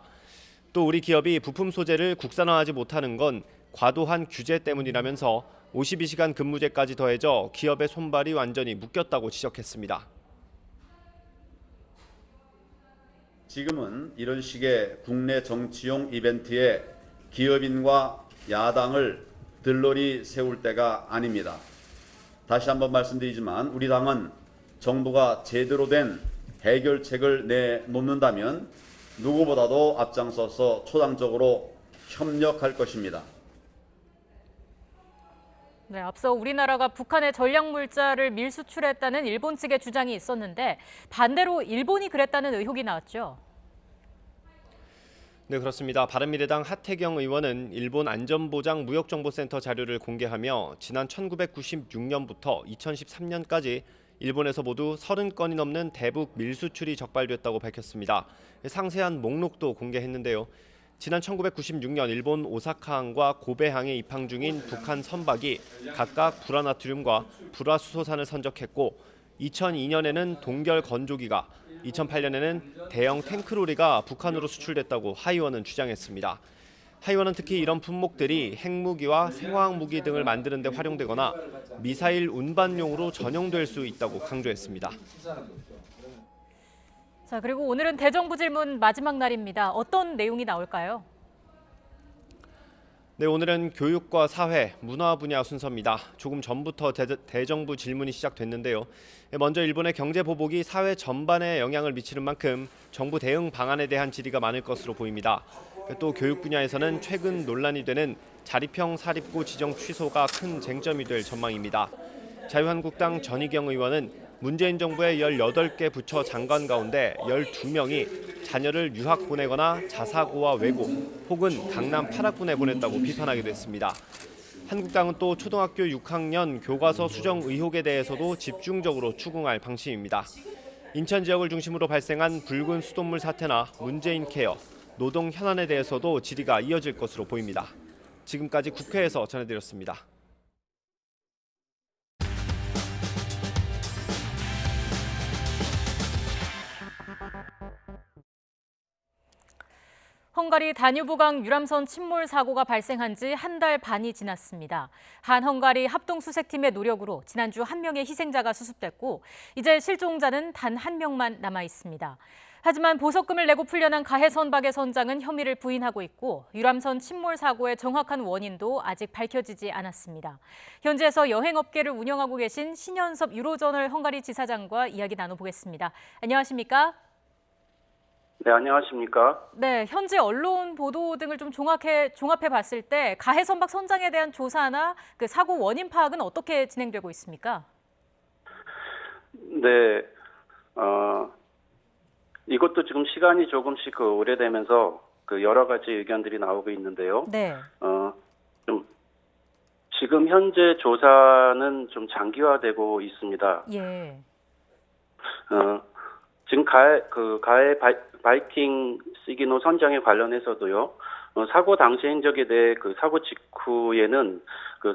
S10: 또 우리 기업이 부품 소재를 국산화하지 못하는 건 과도한 규제 때문이라면서 52시간 근무제까지 더해져 기업의 손발이 완전히 묶였다고 지적했습니다.
S23: 지금은 이런 식의 국내 정치용 이벤트에 기업인과 야당을 들러리 세울 때가 아닙니다. 다시 한번 말씀드리지만 우리 당은 정부가 제대로 된 해결책을 내놓는다면 누구보다도 앞장서서 초당적으로 협력할 것입니다.
S2: 네, 앞서 우리나라가 북한의 전략물자를 밀수출했다는 일본 측의 주장이 있었는데 반대로 일본이 그랬다는 의혹이 나왔죠.
S10: 네, 그렇습니다. 바른미래당 하태경 의원은 일본 안전보장 무역정보센터 자료를 공개하며 지난 1996년부터 2013년까지 일본에서 모두 30건이 넘는 대북 밀수출이 적발됐다고 밝혔습니다. 상세한 목록도 공개했는데요. 지난 1996년 일본 오사카항과 고베항에 입항 중인 북한 선박이 각각 불화나트륨과 불화수소산을 선적했고 2002년에는 동결 건조기가, 2008년에는 대형 탱크로리가 북한으로 수출됐다고 하 의원은 주장했습니다. 하 의원은 특히 이런 품목들이 핵무기와 생화학 무기 등을 만드는 데 활용되거나 미사일 운반용으로 전용될 수 있다고 강조했습니다.
S2: 자, 그리고 오늘은 대정부 질문 마지막 날입니다. 어떤 내용이 나올까요?
S10: 네, 오늘은 교육과 사회, 문화 분야 순서입니다. 조금 전부터 대정부 질문이 시작됐는데요. 먼저 일본의 경제 보복이 사회 전반에 영향을 미치는 만큼 정부 대응 방안에 대한 질의가 많을 것으로 보입니다. 또 교육 분야에서는 최근 논란이 되는 자립형 사립고 지정 취소가 큰 쟁점이 될 전망입니다. 자유한국당 전희경 의원은 문재인 정부의 18개 부처 장관 가운데 12명이 자녀를 유학 보내거나 자사고와 외고 혹은 강남 파락군에 보냈다고 비판하기도 했습니다. 한국당은 또 초등학교 6학년 교과서 수정 의혹에 대해서도 집중적으로 추궁할 방침입니다. 인천 지역을 중심으로 발생한 붉은 수돗물 사태나 문재인 케어, 노동 현안에 대해서도 질의가 이어질 것으로 보입니다. 지금까지 국회에서 전해드렸습니다.
S2: 헝가리 다뉴브강 유람선 침몰 사고가 발생한 지 한 달 반이 지났습니다. 한 헝가리 합동수색팀의 노력으로 지난주 한 명의 희생자가 수습됐고 이제 실종자는 단 한 명만 남아 있습니다. 하지만 보석금을 내고 풀려난 가해 선박의 선장은 혐의를 부인하고 있고 유람선 침몰 사고의 정확한 원인도 아직 밝혀지지 않았습니다. 현지에서 여행업계를 운영하고 계신 신현섭 유로저널 헝가리 지사장과 이야기 나눠보겠습니다. 안녕하십니까?
S12: 네, 안녕하십니까?
S2: 네, 현지 언론 보도 등을 좀 종합해 봤을 때 가해 선박 선장에 대한 조사나 그 사고 원인 파악은 어떻게 진행되고 있습니까?
S12: 네, 이것도 지금 시간이 조금씩 오래되면서 여러 가지 의견들이 나오고 있는데요.
S2: 네.
S12: 지금 현재 조사는 좀 장기화되고 있습니다.
S2: 예.
S12: 지금 가해 바이킹 시기노 선장에 관련해서도요. 사고 당시 행적에 대해 사고 직후에는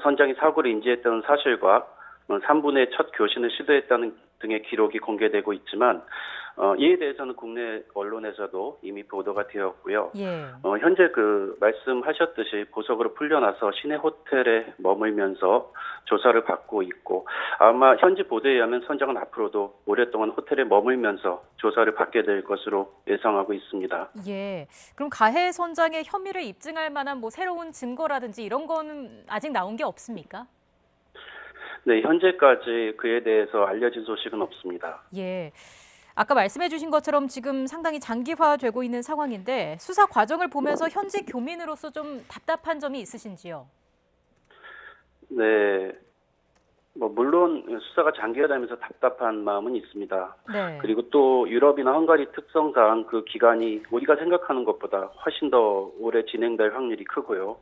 S12: 선장이 사고를 인지했다는 사실과 3분의 첫 교신을 시도했다는 등의 기록이 공개되고 있지만 이에 대해서는 국내 언론에서도 이미 보도가 되었고요.
S2: 예.
S12: 현재 말씀하셨듯이 보석으로 풀려나서 시내 호텔에 머물면서 조사를 받고 있고 아마 현지 보도에 의하면 선장은 앞으로도 오랫동안 호텔에 머물면서 조사를 받게 될 것으로 예상하고 있습니다.
S2: 예. 그럼 가해 선장의 혐의를 입증할 만한 새로운 증거라든지 이런 거는 아직 나온 게 없습니까?
S12: 네, 현재까지 그에 대해서 알려진 소식은 없습니다.
S2: 예. 아까 말씀해 주신 것처럼 지금 상당히 장기화되고 있는 상황인데 수사 과정을 보면서 현지 교민으로서 좀 답답한 점이 있으신지요?
S12: 네. 물론 수사가 장기화되면서 답답한 마음은 있습니다.
S2: 네.
S12: 그리고 또 유럽이나 헝가리 특성상 그 기간이 우리가 생각하는 것보다 훨씬 더 오래 진행될 확률이 크고요.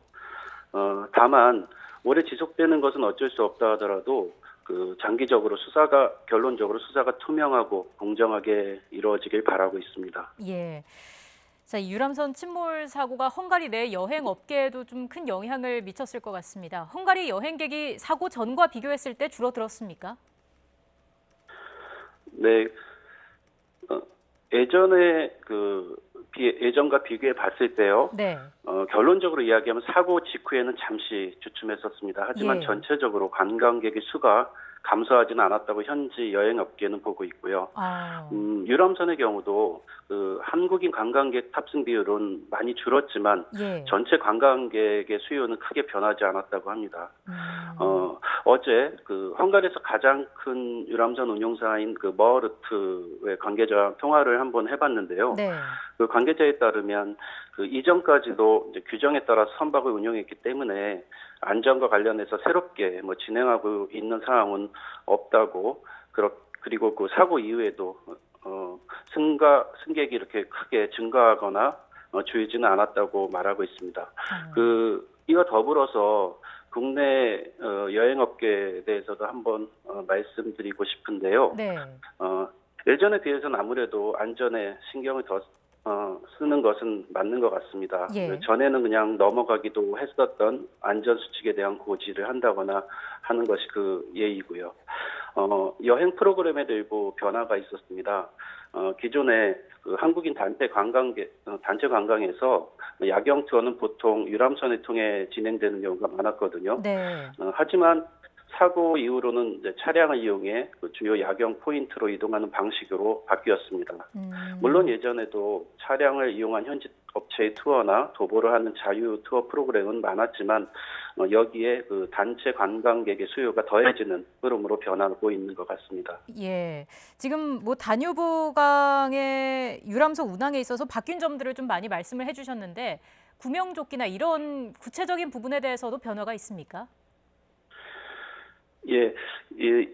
S12: 다만 오래 지속되는 것은 어쩔 수 없다 하더라도 장기적으로 결론적으로 수사가 투명하고 공정하게 이루어지길 바라고 있습니다.
S2: 예. 자, 이 유람선 침몰 사고가 헝가리 내 여행 업계에도 좀 큰 영향을 미쳤을 것 같습니다. 헝가리 여행객이 사고 전과 비교했을 때 줄어들었습니까?
S12: 네. 예전과 비교해 봤을 때요.
S2: 네.
S12: 결론적으로 이야기하면 사고 직후에는 잠시 주춤했었습니다. 하지만
S2: 예.
S12: 전체적으로 관광객의 수가 감소하지는 않았다고 현지 여행업계는 보고 있고요. 유람선의 경우도 한국인 관광객 탑승 비율은 많이 줄었지만
S2: 예.
S12: 전체 관광객의 수요는 크게 변하지 않았다고 합니다. 어제 헝가리에서 가장 큰 유람선 운용사인 머르트의 관계자와 통화를 한번 해봤는데요.
S2: 네.
S12: 그 관계자에 따르면 이전까지도 이제 규정에 따라 선박을 운용했기 때문에 안전과 관련해서 새롭게 진행하고 있는 상황은 없다고 그리고 사고 이후에도 승객이 이렇게 크게 증가하거나 줄지는 않았다고 말하고 있습니다. 이와 더불어서 국내 여행업계에 대해서도 한번 말씀드리고 싶은데요.
S2: 네.
S12: 예전에 비해서는 아무래도 안전에 신경을 더 쓰는 것은 맞는 것 같습니다.
S2: 예.
S12: 전에는 그냥 넘어가기도 했었던 안전수칙에 대한 고지를 한다거나 하는 것이 예의고요. 여행 프로그램에도 일부 변화가 있었습니다. 기존에 한국인 단체 관광에서 야경 투어는 보통 유람선을 통해 진행되는 경우가 많았거든요.
S2: 네.
S12: 하지만 사고 이후로는 이제 차량을 이용해 그 주요 야경 포인트로 이동하는 방식으로 바뀌었습니다. 물론 예전에도 차량을 이용한 현지 업체의 투어나 도보를 하는 자유 투어 프로그램은 많았지만 여기에 그 단체 관광객의 수요가 더해지는 흐름으로 변하고 있는 것 같습니다.
S2: 예, 지금 뭐 다뉴브강의 유람선 운항에 있어서 바뀐 점들을 좀 많이 말씀을 해주셨는데 구명조끼나 이런 구체적인 부분에 대해서도 변화가 있습니까?
S12: 예,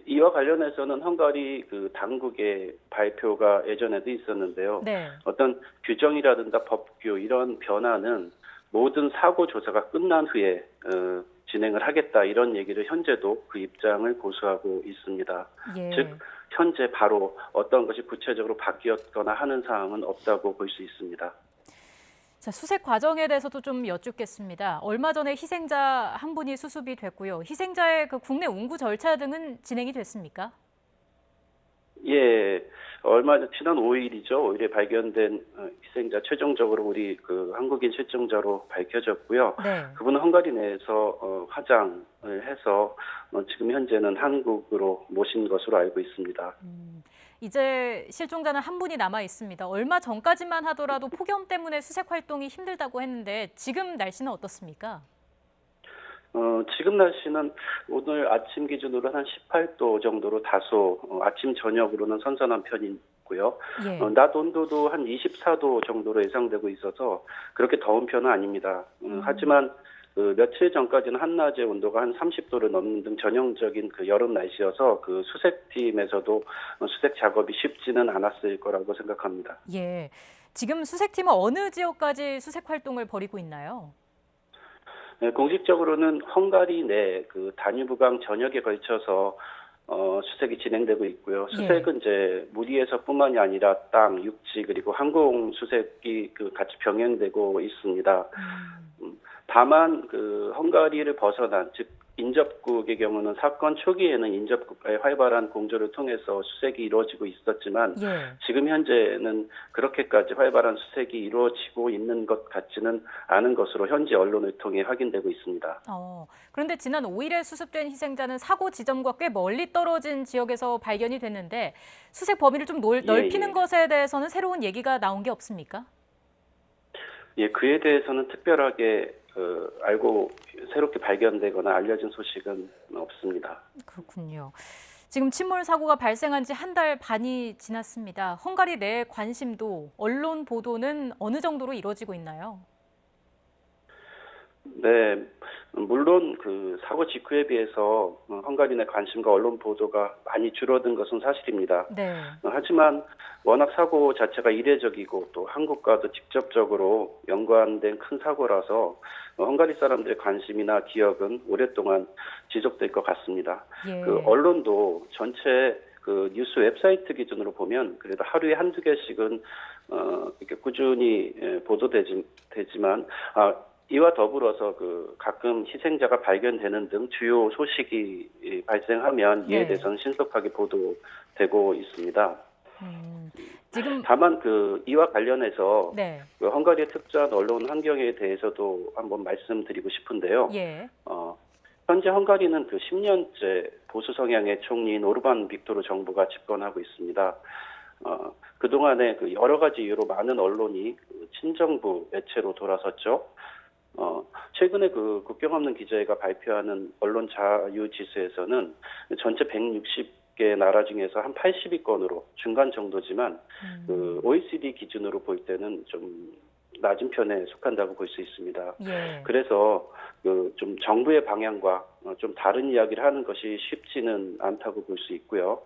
S12: 이와 관련해서는 헝가리 그 당국의 발표가 예전에도 있었는데요.
S2: 네.
S12: 어떤 규정이라든가 법규 이런 변화는 모든 사고 조사가 끝난 후에 진행을 하겠다 이런 얘기를 현재도 그 입장을 고수하고 있습니다.
S2: 예.
S12: 즉 현재 바로 어떤 것이 구체적으로 바뀌었거나 하는 사항은 없다고 볼 수 있습니다.
S2: 자, 수색 과정에 대해서도 좀 여쭙겠습니다. 얼마 전에 희생자 한 분이 수습이 됐고요. 희생자의 그 국내 운구 절차 등은 진행이 됐습니까?
S12: 예, 지난 5일이죠. 5일에 발견된 희생자 최종적으로 우리 그 한국인 실종자로 밝혀졌고요.
S2: 네.
S12: 그분은 헝가리 내에서 화장을 해서 지금 현재는 한국으로 모신 것으로 알고 있습니다.
S2: 이제 실종자는 한 분이 남아 있습니다. 얼마 전까지만 하더라도 폭염 때문에 수색 활동이 힘들다고 했는데 지금 날씨는 어떻습니까?
S12: 지금 날씨는 오늘 아침 기준으로 한 18도 정도로 다소 아침 저녁으로는 선선한 편이고요.
S2: 예.
S12: 낮 온도도 한 24도 정도로 예상되고 있어서 그렇게 더운 편은 아닙니다. 하지만 며칠 전까지는 한낮의 온도가 한 30도를 넘는 등 전형적인 그 여름 날씨여서 그 수색팀에서도 수색 작업이 쉽지는 않았을 거라고 생각합니다.
S2: 예, 지금 수색팀은 어느 지역까지 수색 활동을 벌이고 있나요?
S12: 네, 공식적으로는 헝가리 내 그 다뉴브강 전역에 걸쳐서 수색이 진행되고 있고요. 수색은 이제 물 위에서뿐만이 아니라 땅, 육지 그리고 항공 수색이 같이 병행되고 있습니다. 다만 그 헝가리를 벗어난 즉 인접국의 경우는 사건 초기에는 인접국과의 활발한 공조를 통해서 수색이 이루어지고 있었지만 지금 현재는 그렇게까지 활발한 수색이 이루어지고 있는 것 같지는 않은 것으로 현지 언론을 통해 확인되고 있습니다.
S2: 그런데 지난 5일에 수습된 희생자는 사고 지점과 꽤 멀리 떨어진 지역에서 발견이 됐는데 수색 범위를 좀 넓히는 것에 대해서는 새로운 얘기가 나온 게 없습니까?
S12: 예, 그에 대해서는 특별하게 알고 새롭게 발견되거나 알려진 소식은 없습니다.
S2: 그렇군요. 지금 침몰 사고가 발생한 지 한 달 반이 지났습니다. 헝가리 내 관심도 언론 보도는 어느 정도로 이루어지고 있나요?
S12: 네, 물론 그 사고 직후에 비해서 헝가리 내 관심과 언론 보도가 많이 줄어든 것은 사실입니다.
S2: 네.
S12: 하지만 워낙 사고 자체가 이례적이고 또 한국과도 직접적으로 연관된 큰 사고라서 헝가리 사람들의 관심이나 기억은 오랫동안 지속될 것 같습니다.
S2: 예.
S12: 그 언론도 전체 그 뉴스 웹사이트 기준으로 보면 그래도 하루에 한두 개씩은 이렇게 꾸준히 보도되지만 이와 더불어서 그 가끔 희생자가 발견되는 등 주요 소식이 발생하면 이에 대해서는 신속하게 보도되고 있습니다.
S2: 지금
S12: 다만 그 이와 관련해서
S2: 네.
S12: 그 헝가리의 특수한 언론 환경에 대해서도 한번 말씀드리고 싶은데요.
S2: 예.
S12: 현재 헝가리는 그 10년째 보수 성향의 총리인 오르반 빅토르 정부가 집권하고 있습니다. 그동안에 그 여러 가지 이유로 많은 언론이 그 친정부 매체로 돌아섰죠. 최근에 그 국경 없는 기자회가 발표하는 언론 자유 지수에서는 전체 160개 나라 중에서 한 80위권으로 중간 정도지만 그 OECD 기준으로 볼 때는 좀 낮은 편에 속한다고 볼 수 있습니다.
S2: 예.
S12: 그래서 그 좀 정부의 방향과 좀 다른 이야기를 하는 것이 쉽지는 않다고 볼 수 있고요.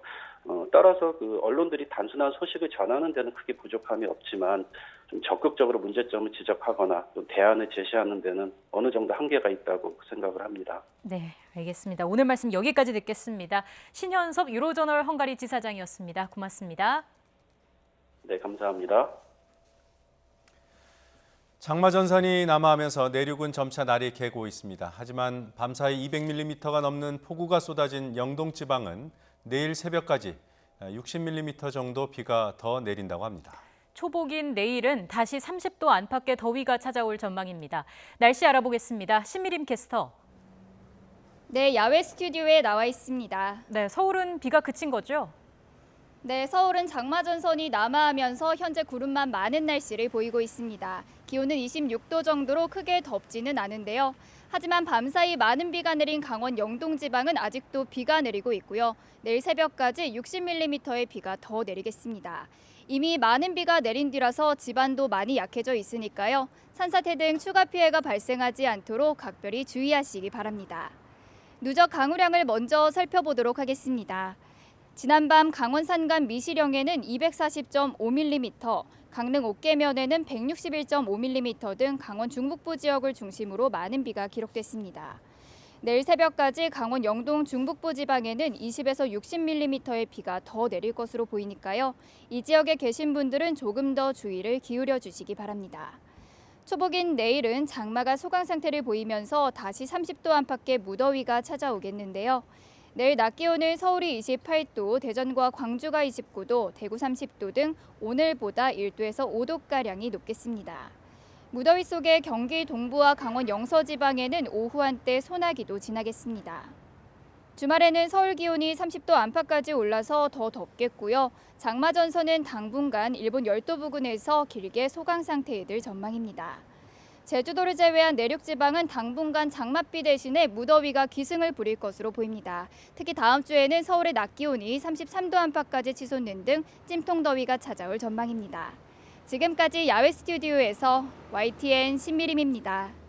S12: 따라서 그 언론들이 단순한 소식을 전하는 데는 크게 부족함이 없지만 좀 적극적으로 문제점을 지적하거나 또 대안을 제시하는 데는 어느 정도 한계가 있다고 생각을 합니다.
S2: 네, 알겠습니다. 오늘 말씀 여기까지 듣겠습니다. 신현섭 유로저널 헝가리 지사장이었습니다. 고맙습니다.
S12: 네, 감사합니다.
S1: 장마전선이 남하하면서 내륙은 점차 날이 개고 있습니다. 하지만 밤사이 200mm가 넘는 폭우가 쏟아진 영동 지방은 내일 새벽까지 60mm 정도 비가 더 내린다고 합니다.
S2: 초복인 내일은 다시 30도 안팎의 더위가 찾아올 전망입니다. 날씨 알아보겠습니다. 신미림 캐스터.
S13: 네, 야외 스튜디오에 나와 있습니다.
S2: 네, 서울은 비가 그친 거죠?
S13: 네, 서울은 장마 전선이 남하하면서 현재 구름만 많은 날씨를 보이고 있습니다. 기온은 26도 정도로 크게 덥지는 않은데요. 하지만 밤사이 많은 비가 내린 강원 영동 지방은 아직도 비가 내리고 있고요. 내일 새벽까지 60mm의 비가 더 내리겠습니다. 이미 많은 비가 내린 뒤라서 지반도 많이 약해져 있으니까요. 산사태 등 추가 피해가 발생하지 않도록 각별히 주의하시기 바랍니다. 누적 강우량을 먼저 살펴보도록 하겠습니다. 지난밤 강원 산간 미시령에는 240.5mm, 강릉 옥계면에는 161.5mm 등 강원 중북부 지역을 중심으로 많은 비가 기록됐습니다. 내일 새벽까지 강원 영동 중북부 지방에는 20에서 60mm의 비가 더 내릴 것으로 보이니까요. 이 지역에 계신 분들은 조금 더 주의를 기울여 주시기 바랍니다. 초복인 내일은 장마가 소강 상태를 보이면서 다시 30도 안팎의 무더위가 찾아오겠는데요. 내일 낮 기온은 서울이 28도, 대전과 광주가 29도, 대구 30도 등 오늘보다 1도에서 5도가량이 높겠습니다. 무더위 속에 경기 동부와 강원 영서 지방에는 오후 한때 소나기도 지나겠습니다. 주말에는 서울 기온이 30도 안팎까지 올라서 더 덥겠고요. 장마 전선은 당분간 일본 열도 부근에서 길게 소강 상태에 들 전망입니다. 제주도를 제외한 내륙 지방은 당분간 장맛비 대신에 무더위가 기승을 부릴 것으로 보입니다. 특히 다음 주에는 서울의 낮 기온이 33도 안팎까지 치솟는 등 찜통더위가 찾아올 전망입니다. 지금까지 야외 스튜디오에서 YTN 신미림입니다.